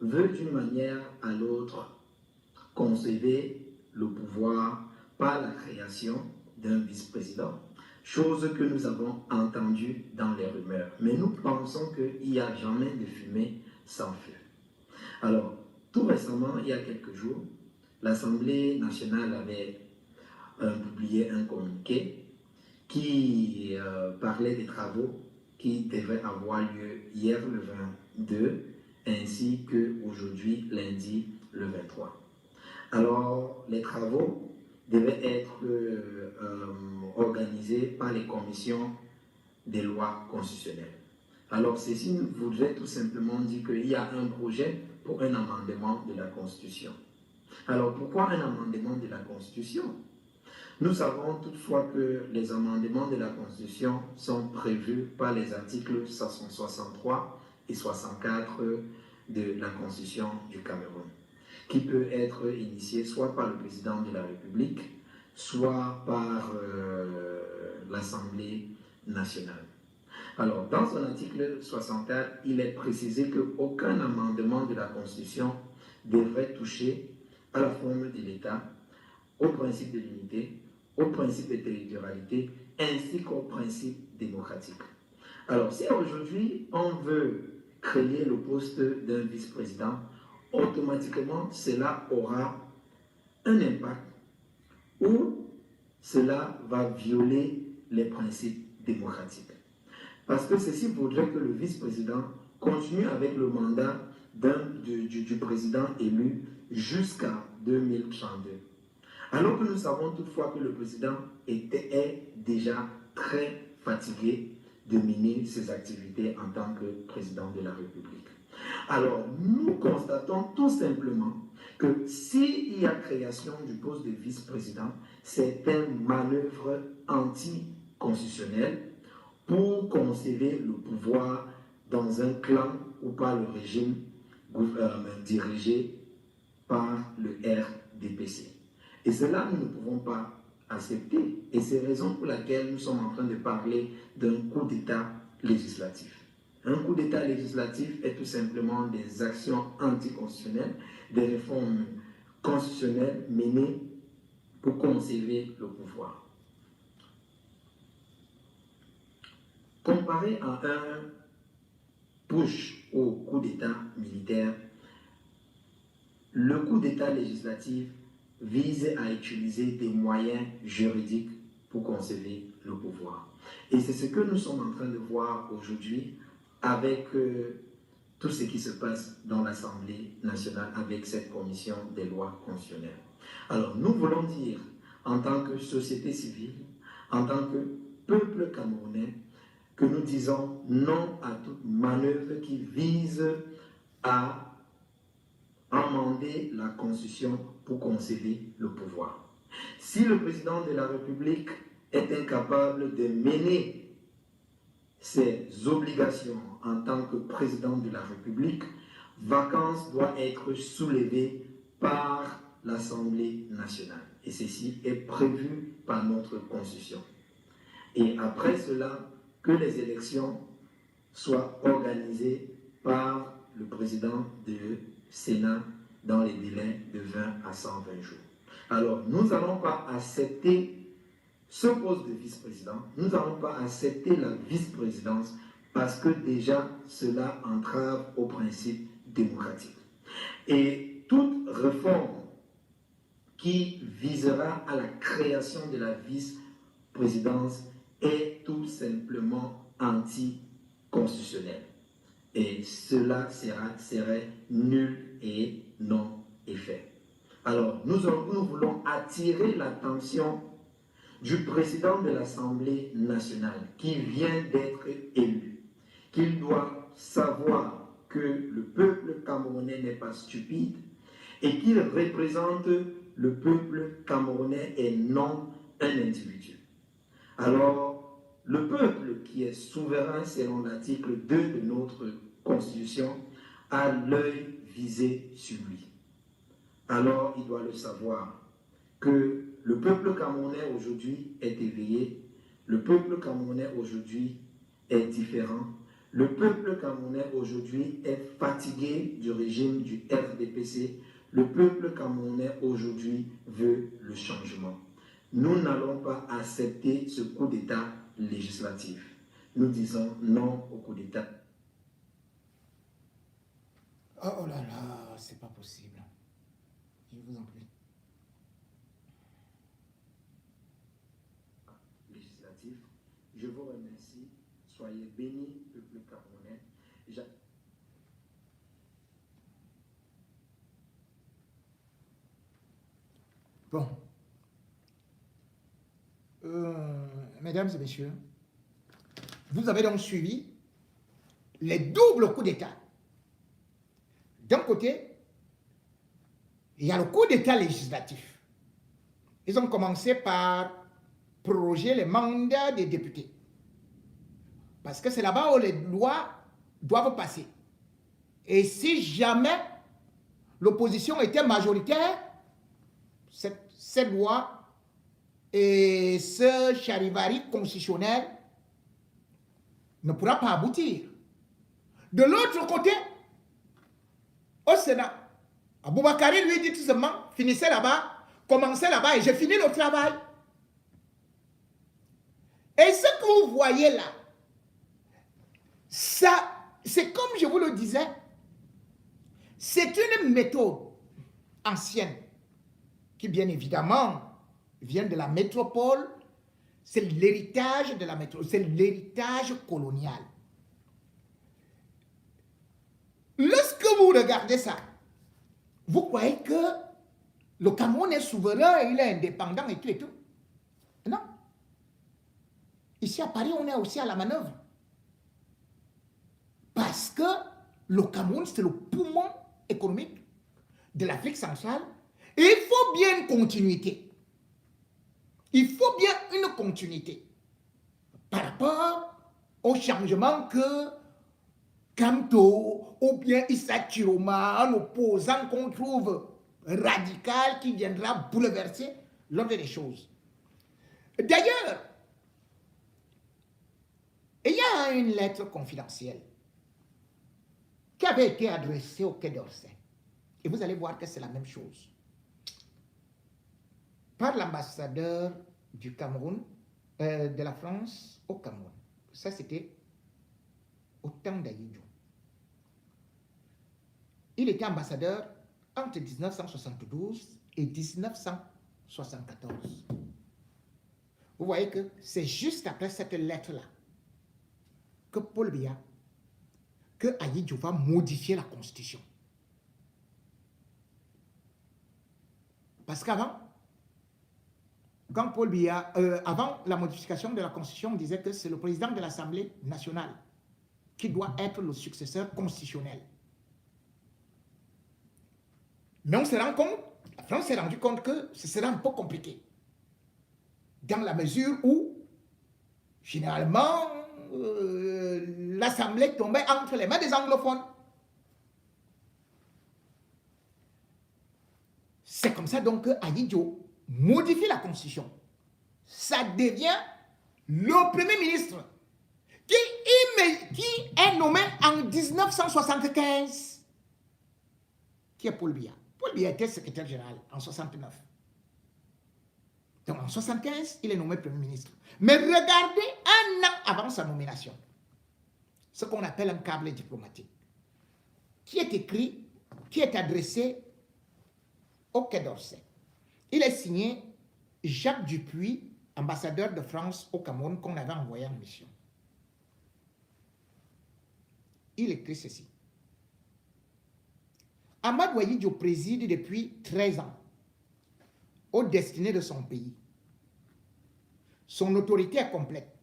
veut d'une manière à l'autre conserver le pouvoir par la création d'un vice-président, chose que nous avons entendue dans les rumeurs. Mais nous pensons qu'il n'y a jamais de fumée sans feu. Alors, tout récemment, il y a quelques jours, l'Assemblée nationale avait publié un communiqué qui parlait des travaux qui devaient avoir lieu hier le 22 ainsi qu'aujourd'hui, lundi le 23. Alors, les travaux devaient être organisés par les commissions des lois constitutionnelles. Alors, ceci voudrait tout simplement dire qu'il y a un projet pour un amendement de la Constitution. Alors, pourquoi un amendement de la Constitution? Nous savons toutefois que les amendements de la Constitution sont prévus par les articles 163 et 64 de la Constitution du Cameroun, qui peut être initié soit par le président de la République, soit par l'Assemblée nationale. Alors, dans son article 64, il est précisé qu'aucun amendement de la Constitution devrait toucher à la forme de l'État, au principe de l'unité, au principe de territorialité, ainsi qu'au principe démocratique. Alors, si aujourd'hui on veut créer le poste d'un vice-président, automatiquement cela aura un impact ou cela va violer les principes démocratiques. Parce que ceci voudrait que le vice-président continue avec le mandat du président élu jusqu'à 2032. Alors que nous savons toutefois que le président est déjà très fatigué de mener ses activités en tant que président de la République. Alors, nous constatons tout simplement que s'il y a création du poste de vice-président, c'est une manœuvre anticonstitutionnelle pour conserver le pouvoir dans un clan ou par le régime dirigé par le RDPC. Et cela, nous ne pouvons pas accepter. Et c'est la raison pour laquelle nous sommes en train de parler d'un coup d'État législatif. Un coup d'État législatif est tout simplement des actions anticonstitutionnelles, des réformes constitutionnelles menées pour conserver le pouvoir. Comparé à un push au coup d'État militaire, le coup d'État législatif vise à utiliser des moyens juridiques pour conserver le pouvoir. Et c'est ce que nous sommes en train de voir aujourd'hui avec tout ce qui se passe dans l'Assemblée nationale avec cette commission des lois constitutionnelles. Alors, nous voulons dire, en tant que société civile, en tant que peuple camerounais, que nous disons non à toute manœuvre qui vise à amender la Constitution pour conserver le pouvoir. Si le président de la République est incapable de mener ses obligations en tant que président de la République, vacance doit être soulevée par l'Assemblée nationale. Et ceci est prévu par notre Constitution. Et après cela, que les élections soient organisées par le président du Sénat dans les délais de 20 à 120 jours. Alors, nous n'allons pas accepter ce poste de vice-président, nous n'allons pas accepter la vice-présidence parce que déjà cela entrave au principe démocratique. Et toute réforme qui visera à la création de la vice-présidence est tout simplement anticonstitutionnel. Et cela serait nul et non effet. Alors, nous voulons attirer l'attention du président de l'Assemblée nationale qui vient d'être élu, qu'il doit savoir que le peuple camerounais n'est pas stupide et qu'il représente le peuple camerounais et non un individu. Alors, le peuple qui est souverain selon l'article 2 de notre Constitution a l'œil visé sur lui. Alors, il doit le savoir que le peuple camerounais aujourd'hui est éveillé, le peuple camerounais aujourd'hui est différent, le peuple camerounais aujourd'hui est fatigué du régime du RDPC, le peuple camerounais aujourd'hui veut le changement. Nous n'allons pas accepter ce coup d'État législatif. Nous disons non au coup d'État. Oh là là, c'est pas possible. Je vous en prie. Législatif. Je vous remercie. Soyez bénis, peuple camerounais. Bon. Mesdames et messieurs, vous avez donc suivi les doubles coups d'État. D'un côté, il y a le coup d'État législatif. Ils ont commencé par proroger les mandats des députés. Parce que c'est là-bas où les lois doivent passer. Et si jamais l'opposition était majoritaire, cette loi et ce charivari constitutionnel ne pourra pas aboutir. De l'autre côté, au Sénat, Aboubakari lui dit tout simplement, finissez là-bas, commencez là-bas et j'ai fini le travail. Et ce que vous voyez là, ça, c'est comme je vous le disais, c'est une méthode ancienne qui bien évidemment vient de la métropole, c'est l'héritage de la métropole, c'est l'héritage colonial. Lorsque vous regardez ça, vous croyez que le Cameroun est souverain, il est indépendant et tout et tout. Non. Ici à Paris, on est aussi à la manœuvre. Parce que le Cameroun, c'est le poumon économique de l'Afrique centrale. Et il faut bien une continuité. Il faut bien une continuité par rapport au changement que Kamto ou bien Issa Chiroma, un opposant qu'on trouve radical qui viendra bouleverser l'ordre des choses. D'ailleurs, il y a une lettre confidentielle qui avait été adressée au Quai d'Orsay. Et vous allez voir que c'est la même chose. Par l'ambassadeur du Cameroun, de la France au Cameroun. Ça, c'était au temps d'Ayidjo. Il était ambassadeur entre 1972 et 1974. Vous voyez que c'est juste après cette lettre-là que Paul Biya, que Ayidjo va modifier la Constitution. Parce qu'avant, quand Paul Biya, avant la modification de la Constitution, on disait que c'est le président de l'Assemblée nationale qui doit être le successeur constitutionnel. Mais on se rend compte, la France s'est rendu compte que ce serait un peu compliqué. Dans la mesure où, généralement, l'Assemblée tombait entre les mains des anglophones. C'est comme ça donc que Ayidjo modifie la Constitution. Ça devient le Premier ministre qui est nommé en 1975, qui est Paul Biya. Paul Biya était secrétaire général en 69. Donc en 75, il est nommé Premier ministre. Mais regardez un an avant sa nomination, ce qu'on appelle un câble diplomatique, qui est écrit, qui est adressé au Quai d'Orsay. Il est signé Jacques Dupuis, ambassadeur de France au Cameroun, qu'on avait envoyé en mission. Il écrit ceci. Amadou Ayidjo préside depuis 13 ans aux destinées de son pays. Son autorité est complète.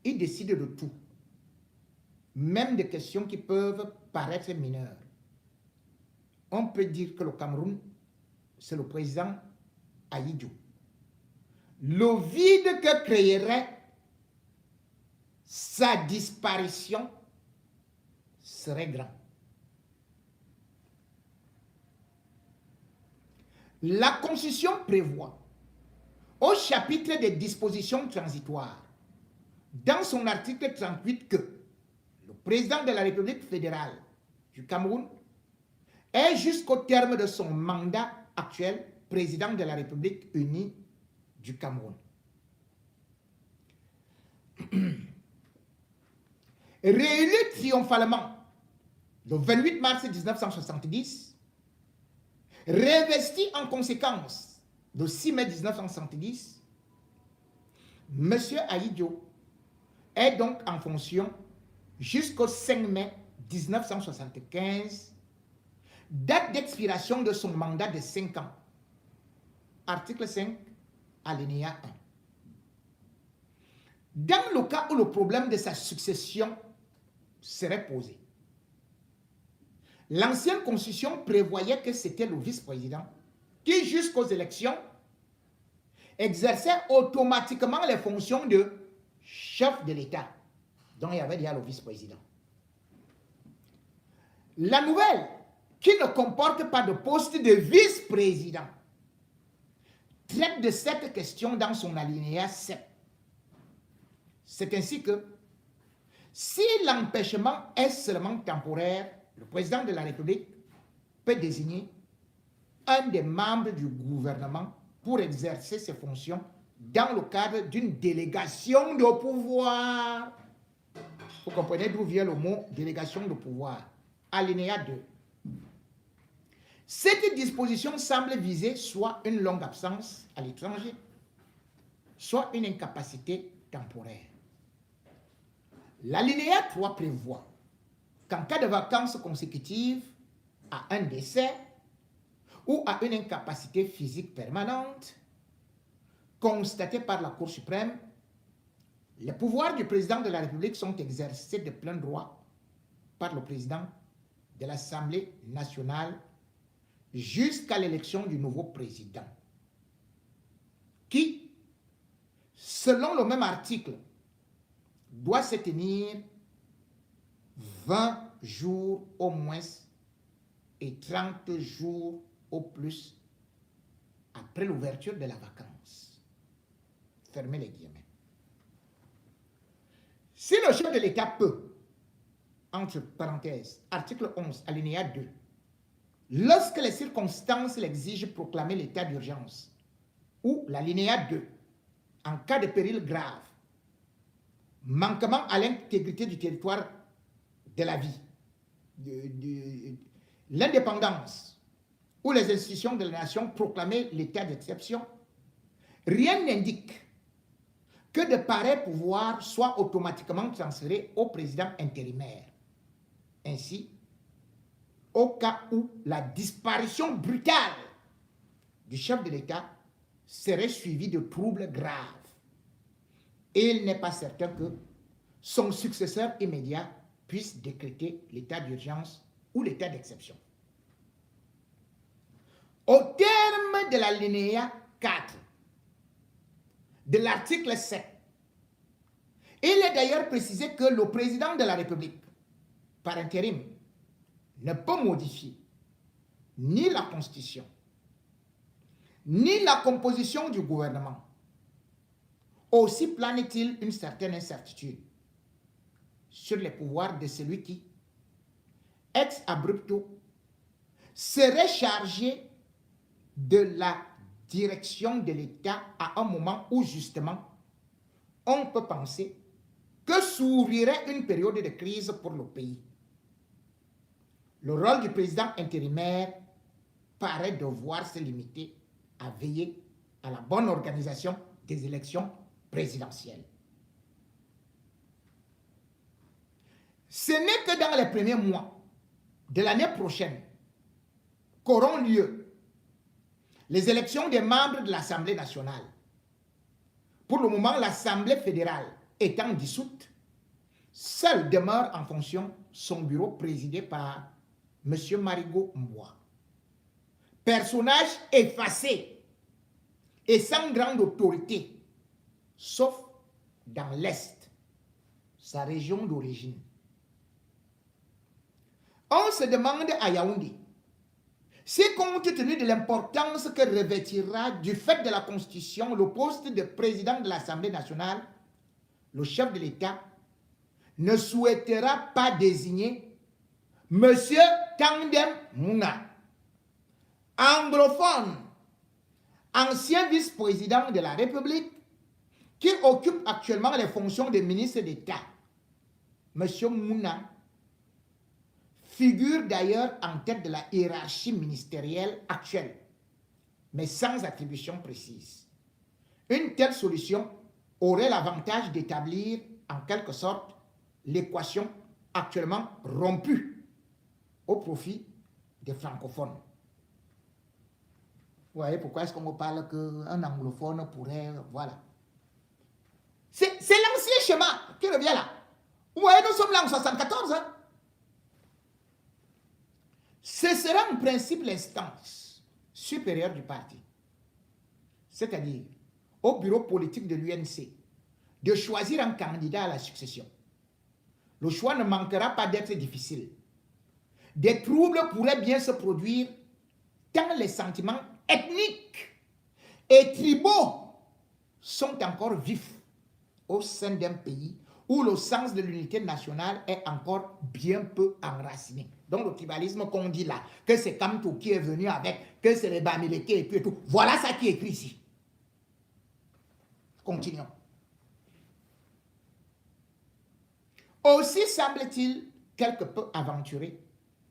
Il décide de tout, même des questions qui peuvent paraître mineures. On peut dire que le Cameroun, c'est le président Ayidjo. Le vide que créerait sa disparition serait grand. La Constitution prévoit, au chapitre des dispositions transitoires, dans son article 38, que le président de la République fédérale du Cameroun est jusqu'au terme de son mandat actuel président de la République unie du Cameroun. Réélu triomphalement le 28 mars 1970, réinvesti en conséquence le 6 mai 1970, M. Ayidjo est donc en fonction jusqu'au 5 mai 1975, date d'expiration de son mandat de 5 ans. Article 5, alinéa 1. Dans le cas où le problème de sa succession serait posé, l'ancienne constitution prévoyait que c'était le vice-président qui, jusqu'aux élections, exerçait automatiquement les fonctions de chef de l'État, dont il y avait déjà le vice-président. La nouvelle, qui ne comporte pas de poste de vice-président, traite de cette question dans son alinéa 7. C'est ainsi que, si l'empêchement est seulement temporaire, le président de la République peut désigner un des membres du gouvernement pour exercer ses fonctions dans le cadre d'une délégation de pouvoir. Vous comprenez d'où vient le mot délégation de pouvoir. Alinéa 2. Cette disposition semble viser soit une longue absence à l'étranger, soit une incapacité temporaire. L'alinéa 3 prévoit qu'en cas de vacances consécutives à un décès, ou à une incapacité physique permanente constatée par la Cour suprême, les pouvoirs du président de la République sont exercés de plein droit par le président de l'Assemblée nationale jusqu'à l'élection du nouveau président, qui, selon le même article, doit se tenir 20 jours au moins et 30 jours au plus après l'ouverture de la vacance. Fermez les guillemets. Si le chef de l'État peut, entre parenthèses, article 11, alinéa 2, lorsque les circonstances l'exigent, proclamer l'état d'urgence, ou l'alinéa 2, en cas de péril grave, manquement à l'intégrité du territoire de la vie, l'indépendance ou les institutions de la nation, proclamer l'état d'exception, rien n'indique que de pareils pouvoirs soient automatiquement transférés au président intérimaire. Ainsi, au cas où la disparition brutale du chef de l'État serait suivie de troubles graves, et il n'est pas certain que son successeur immédiat puisse décréter l'état d'urgence ou l'état d'exception. Au terme de l'alinéa 4 de l'article 7, il est d'ailleurs précisé que le président de la République, par intérim, ne peut modifier ni la Constitution, ni la composition du gouvernement. Aussi plane-t-il une certaine incertitude sur les pouvoirs de celui qui, ex abrupto, serait chargé de la direction de l'État à un moment où, justement, on peut penser que s'ouvrirait une période de crise pour le pays. Le rôle du président intérimaire paraît devoir se limiter à veiller à la bonne organisation des élections présidentielles. Ce n'est que dans les premiers mois de l'année prochaine qu'auront lieu les élections des membres de l'Assemblée nationale. Pour le moment, l'Assemblée fédérale étant dissoute, seul demeure en fonction son bureau présidé par M. Marigot Mboua. Personnage effacé et sans grande autorité, sauf dans l'Est, sa région d'origine. On se demande à Yaoundé si, compte tenu de l'importance que revêtira du fait de la Constitution le poste de président de l'Assemblée nationale, le chef de l'État ne souhaitera pas désigner M. Tandem Mouna, anglophone, ancien vice-président de la République, qui occupe actuellement les fonctions de ministre d'État. M. Mouna figure d'ailleurs en tête de la hiérarchie ministérielle actuelle, mais sans attribution précise. Une telle solution aurait l'avantage d'établir en quelque sorte l'équation actuellement rompue au profit des francophones. Vous voyez pourquoi est-ce qu'on me parle qu'un anglophone pourrait... Voilà. C'est l'ancien schéma qui revient là. Vous voyez, nous sommes là en 1974. Hein? Ce sera en principe l'instance supérieure du parti, c'est-à-dire au bureau politique de l'UNC, de choisir un candidat à la succession. Le choix ne manquera pas d'être difficile. Des troubles pourraient bien se produire tant les sentiments ethniques et tribaux sont encore vifs au sein d'un pays où le sens de l'unité nationale est encore bien peu enraciné. Donc le tribalisme qu'on dit là, que c'est Kamto qui est venu avec, que c'est les Bamileke et tout, voilà ça qui est écrit ici. Continuons. Aussi semble-t-il quelque peu aventuré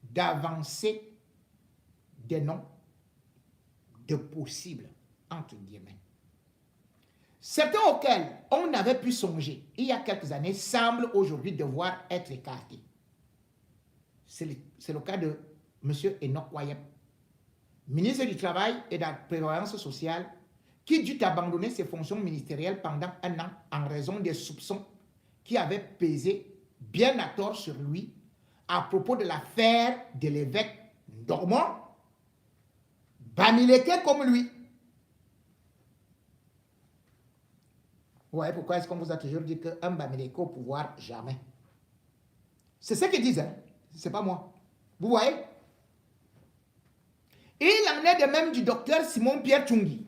d'avancer des noms de possibles, entre guillemets. Certains auxquels on avait pu songer il y a quelques années semblent aujourd'hui devoir être écartés. C'est le cas de M. Enoch Wayep, ministre du Travail et de la Prévoyance sociale, qui dut abandonner ses fonctions ministérielles pendant un an en raison des soupçons qui avaient pesé bien à tort sur lui à propos de l'affaire de l'évêque Normand, Bamileke comme lui. Vous voyez pourquoi est-ce qu'on vous a toujours dit qu'un Bamileke au pouvoir, jamais. C'est ce qu'ils disent, hein? C'est pas moi. Vous voyez? Et il en est de même du docteur Simon-Pierre Tchungui.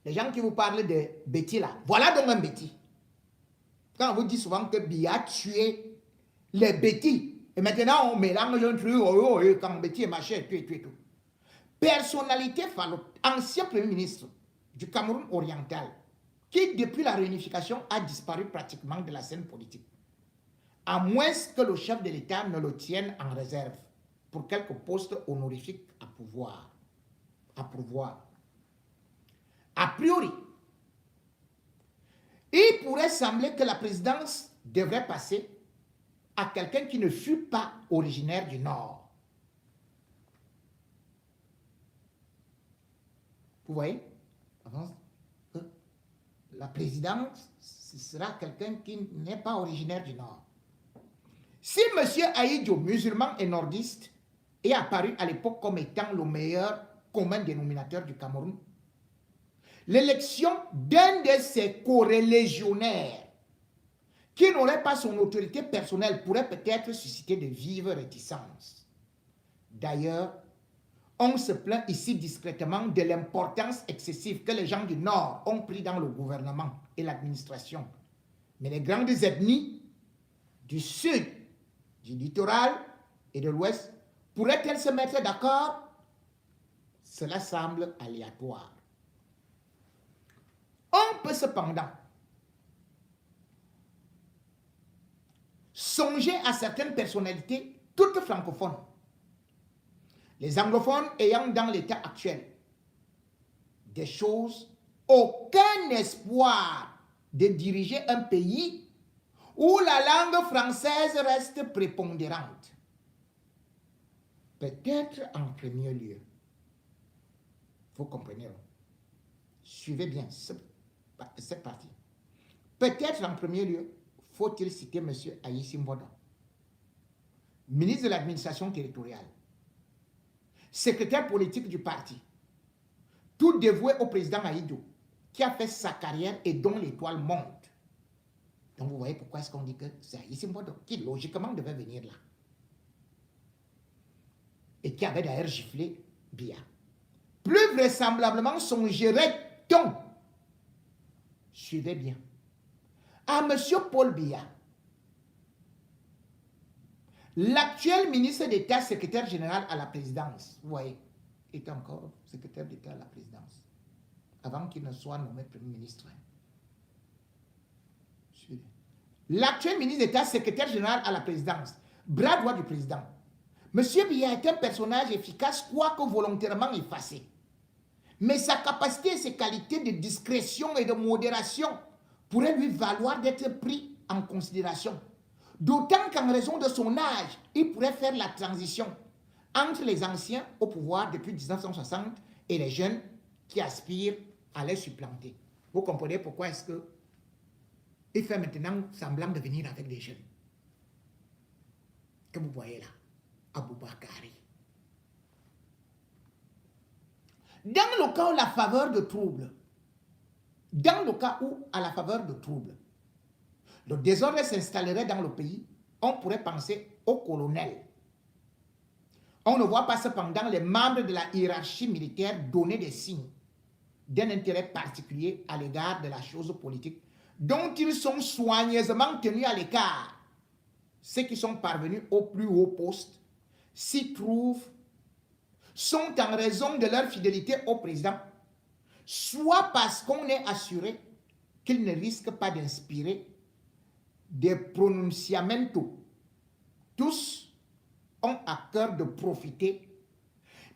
Les gens qui vous parlent de Betty là, voilà donc un Betty. Quand on vous dit souvent que Biya a tué les Betty, et maintenant on mélange un truc, quand Betty est machin, tout. Personnalité Fallot, ancien premier ministre du Cameroun oriental, qui depuis la réunification a disparu pratiquement de la scène politique. À moins que le chef de l'État ne le tienne en réserve pour quelques postes honorifiques à pourvoir. A priori, il pourrait sembler que la présidence devrait passer à quelqu'un qui ne fut pas originaire du Nord. Vous voyez? La présidence, ce sera quelqu'un qui n'est pas originaire du Nord. Si M. Ahidjo, musulman et nordiste, est apparu à l'époque comme étant le meilleur commun dénominateur du Cameroun, l'élection d'un de ses corélégionnaires qui n'aurait pas son autorité personnelle pourrait peut-être susciter de vives réticences. D'ailleurs, on se plaint ici discrètement de l'importance excessive que les gens du Nord ont pris dans le gouvernement et l'administration. Mais les grandes ethnies du Sud, du littoral et de l'Ouest pourraient-elles se mettre d'accord? Cela semble aléatoire. On peut cependant songer à certaines personnalités toutes francophones, les anglophones ayant dans l'état actuel des choses aucun espoir de diriger un pays où la langue française reste prépondérante. Peut-être en premier lieu, vous comprenez, suivez bien cette partie. Peut-être en premier lieu, faut-il citer M. Aïssi Mbodo, ministre de l'administration territoriale, secrétaire politique du parti, tout dévoué au président Ahidjo, qui a fait sa carrière et dont l'étoile monte. Donc vous voyez pourquoi est-ce qu'on dit que c'est Aïssi Mbodo qui logiquement devait venir là. Et qui avait d'ailleurs giflé Biya. Plus vraisemblablement songerait-on, suivez bien, à M. Paul Biya, l'actuel ministre d'État, secrétaire général à la présidence, vous voyez, était encore secrétaire d'État à la présidence, avant qu'il ne soit nommé premier ministre. L'actuel ministre d'État, secrétaire général à la présidence, bras droit du président. M. Biya est un personnage efficace, quoique volontairement effacé. Mais sa capacité et ses qualités de discrétion et de modération pourraient lui valoir d'être pris en considération. D'autant qu'en raison de son âge, il pourrait faire la transition entre les anciens au pouvoir depuis 1960 et les jeunes qui aspirent à les supplanter. Vous comprenez pourquoi est-ce que il fait maintenant semblant de venir avec des jeunes que vous voyez là, Aboubakari. Dans le cas où la faveur de trouble, le désordre s'installerait dans le pays, on pourrait penser au colonel. On ne voit pas cependant les membres de la hiérarchie militaire donner des signes d'un intérêt particulier à l'égard de la chose politique dont ils sont soigneusement tenus à l'écart. Ceux qui sont parvenus au plus haut poste s'y trouvent, sont en raison de leur fidélité au président, soit parce qu'on est assuré qu'ils ne risquent pas d'inspirer des pronunciamentos. Tous ont à cœur de profiter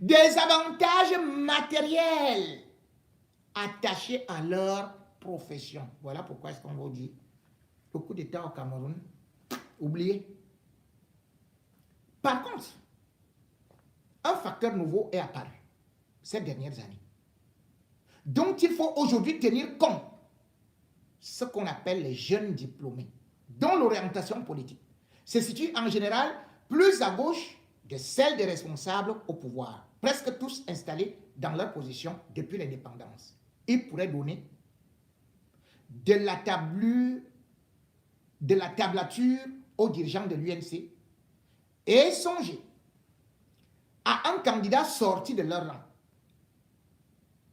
des avantages matériels attachés à leur profession. Voilà pourquoi est-ce qu'on vous dit le coup d'État au Cameroun, oubliez. Par contre, un facteur nouveau est apparu ces dernières années, dont il faut aujourd'hui tenir compte, ce qu'on appelle les jeunes diplômés, dont l'orientation politique se situe en général plus à gauche de celle des responsables au pouvoir, presque tous installés dans leur position depuis l'indépendance. Ils pourraient donner de la tablature aux dirigeants de l'UNC et songer à un candidat sorti de leur rang.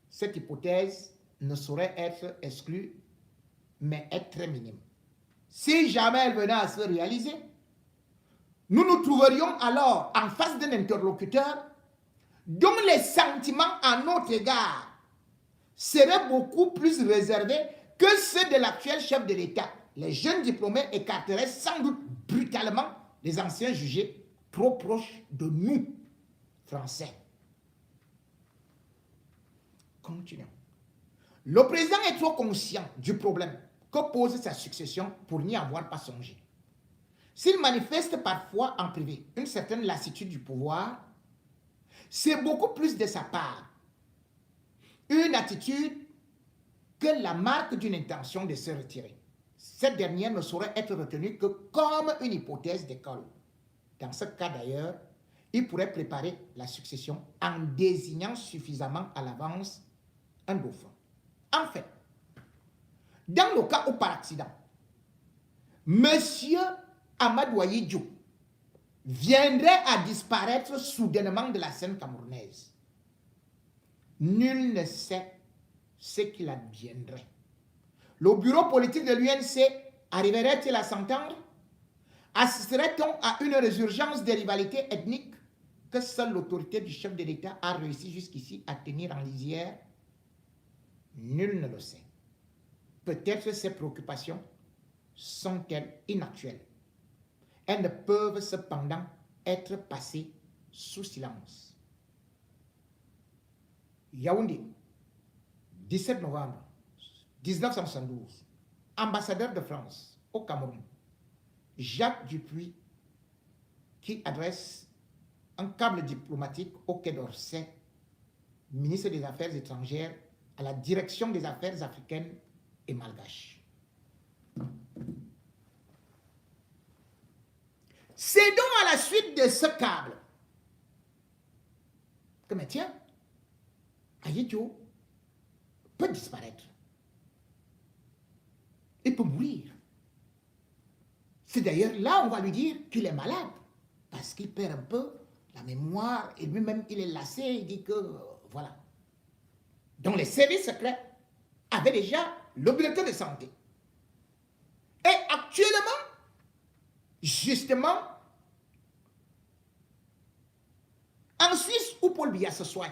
Cette hypothèse ne saurait être exclue, mais est très minime. Si jamais elle venait à se réaliser, nous nous trouverions alors en face d'un interlocuteur dont les sentiments à notre égard seraient beaucoup plus réservés que ceux de l'actuel chef de l'État. Les jeunes diplômés écarteraient sans doute brutalement les anciens jugés trop proches de nous, Français. Continuons. Le président est trop conscient du problème que pose sa succession pour n'y avoir pas songé. S'il manifeste parfois en privé une certaine lassitude du pouvoir, c'est beaucoup plus de sa part une attitude que la marque d'une intention de se retirer. Cette dernière ne saurait être retenue que comme une hypothèse d'école. Dans ce cas d'ailleurs, il pourrait préparer la succession en désignant suffisamment à l'avance un dauphin. En fait, dans le cas où par accident, Monsieur Amadou Ahidjo viendrait à disparaître soudainement de la scène camerounaise, nul ne sait ce qu'il adviendrait. Le bureau politique de l'UNC arriverait-il à s'entendre? Assisterait-on à une résurgence des rivalités ethniques que seule l'autorité du chef de l'État a réussi jusqu'ici à tenir en lisière? Nul ne le sait. Peut-être ces préoccupations sont-elles inactuelles. Elles ne peuvent cependant être passées sous silence. Yaoundé, 17 novembre 1972, ambassadeur de France au Cameroun, Jacques Dupuis, qui adresse un câble diplomatique au Quai d'Orsay, ministre des Affaires étrangères, à la direction des affaires africaines et malgaches. C'est donc à la suite de ce câble que, mais tiens, Ahidjo peut disparaître. Il peut mourir. C'est d'ailleurs là on va lui dire qu'il est malade, parce qu'il perd un peu la mémoire, et lui-même il est lassé, il dit que, voilà. Donc les services secrets avaient déjà le bulletin de santé. Et actuellement, justement, en Suisse où Paul Biya se soigne,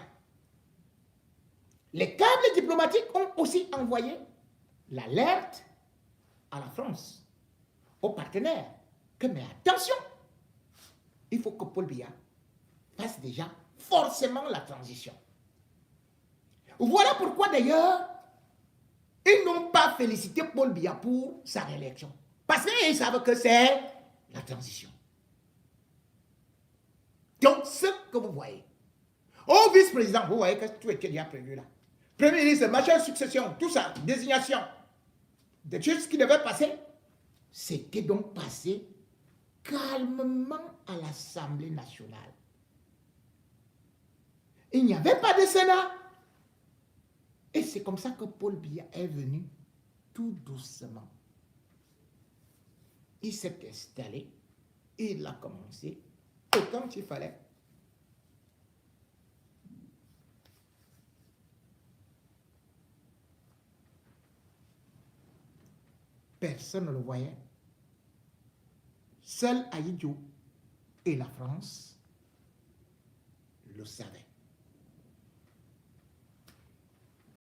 les câbles diplomatiques ont aussi envoyé l'alerte à la France, aux partenaires, que mais attention, il faut que Paul Biya fasse déjà forcément la transition. Voilà pourquoi d'ailleurs, ils n'ont pas félicité Paul Biya pour sa réélection. Parce qu'ils savent que c'est la transition. Donc, ce que vous voyez, au vice-président, vous voyez que tout était déjà prévu là. Premier ministre, machin, succession, tout ça, désignation. Des choses qui devaient passer, c'était donc passé calmement à l'Assemblée nationale. Il n'y avait pas de Sénat. Et c'est comme ça que Paul Biya est venu tout doucement. Il s'est installé, il a commencé, et quand il fallait, personne ne le voyait. Seul Ahidjo et la France le savaient.